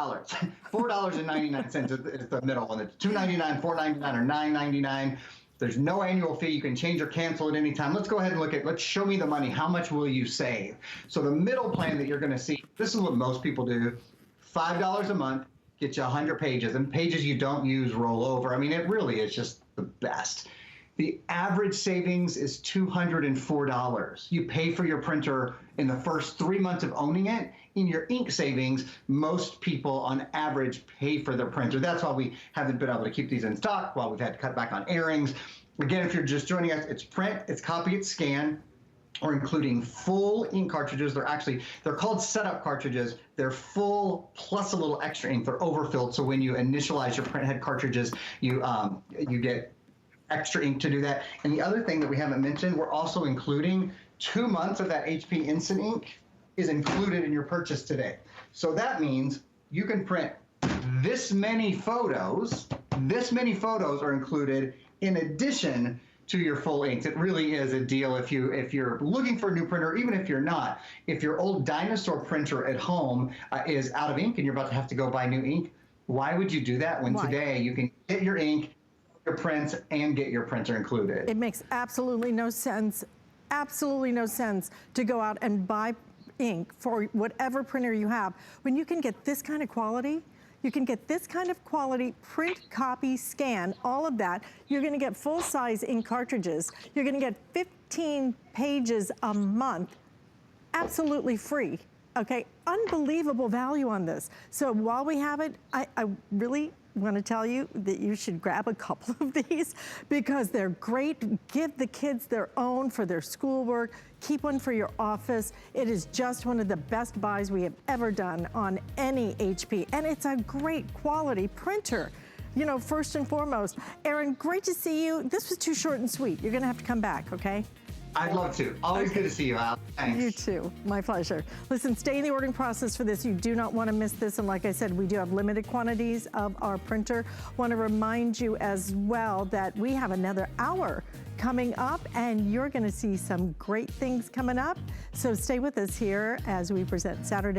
$4.99 is the middle one. It's $2.99, $4.99, or $9.99. There's no annual fee. You can change or cancel at any time. Let's go ahead and look at, let's show me the money. How much will you save? So the middle plan that you're going to see, this is what most people do. $5 a month, get you 100 pages, and pages you don't use roll over. I mean, it really is just the best. The average savings is $204. You pay for your printer in the first 3 months of owning it. In your ink savings, most people on average pay for their printer. That's why we haven't been able to keep these in stock, while we've had to cut back on airings. Again, if you're just joining us, it's print, it's copy, it's scan. Or including full ink cartridges. They're called setup cartridges. They're full plus a little extra ink. They're overfilled, so when you initialize your printhead cartridges, you get extra ink to do that. And the other thing that we haven't mentioned, we're also including 2 months of that HP Instant Ink is included in your purchase today. So that means you can print this many photos. This many photos are included in addition to your full inks. It really is a deal if you're looking for a new printer, even if you're not. If your old dinosaur printer at home is out of ink and you're about to have to go buy new ink, why would you do that when today you can get your ink, your prints, and get your printer included? It makes absolutely no sense to go out and buy ink for whatever printer you have when you can get this kind of quality. You can get this kind of quality, print, copy, scan, all of that. You're gonna get full-size ink cartridges. You're gonna get 15 pages a month, absolutely free, okay? Unbelievable value on this. So while we have it, I really want to tell you that you should grab a couple of these because they're great. Give the kids their own for their schoolwork. Keep one for your office. It is just one of the best buys we have ever done on any HP, and it's a great quality printer. You know, first and foremost. Aaron, great to see you. This was too short and sweet. You're gonna have to come back, okay? I'd love to. Always good to see you, Al. Thanks. You too. My pleasure. Listen, stay in the ordering process for this. You do not want to miss this. And like I said, we do have limited quantities of our printer. Want to remind you as well that we have another hour coming up, and you're going to see some great things coming up. So stay with us here as we present Saturday.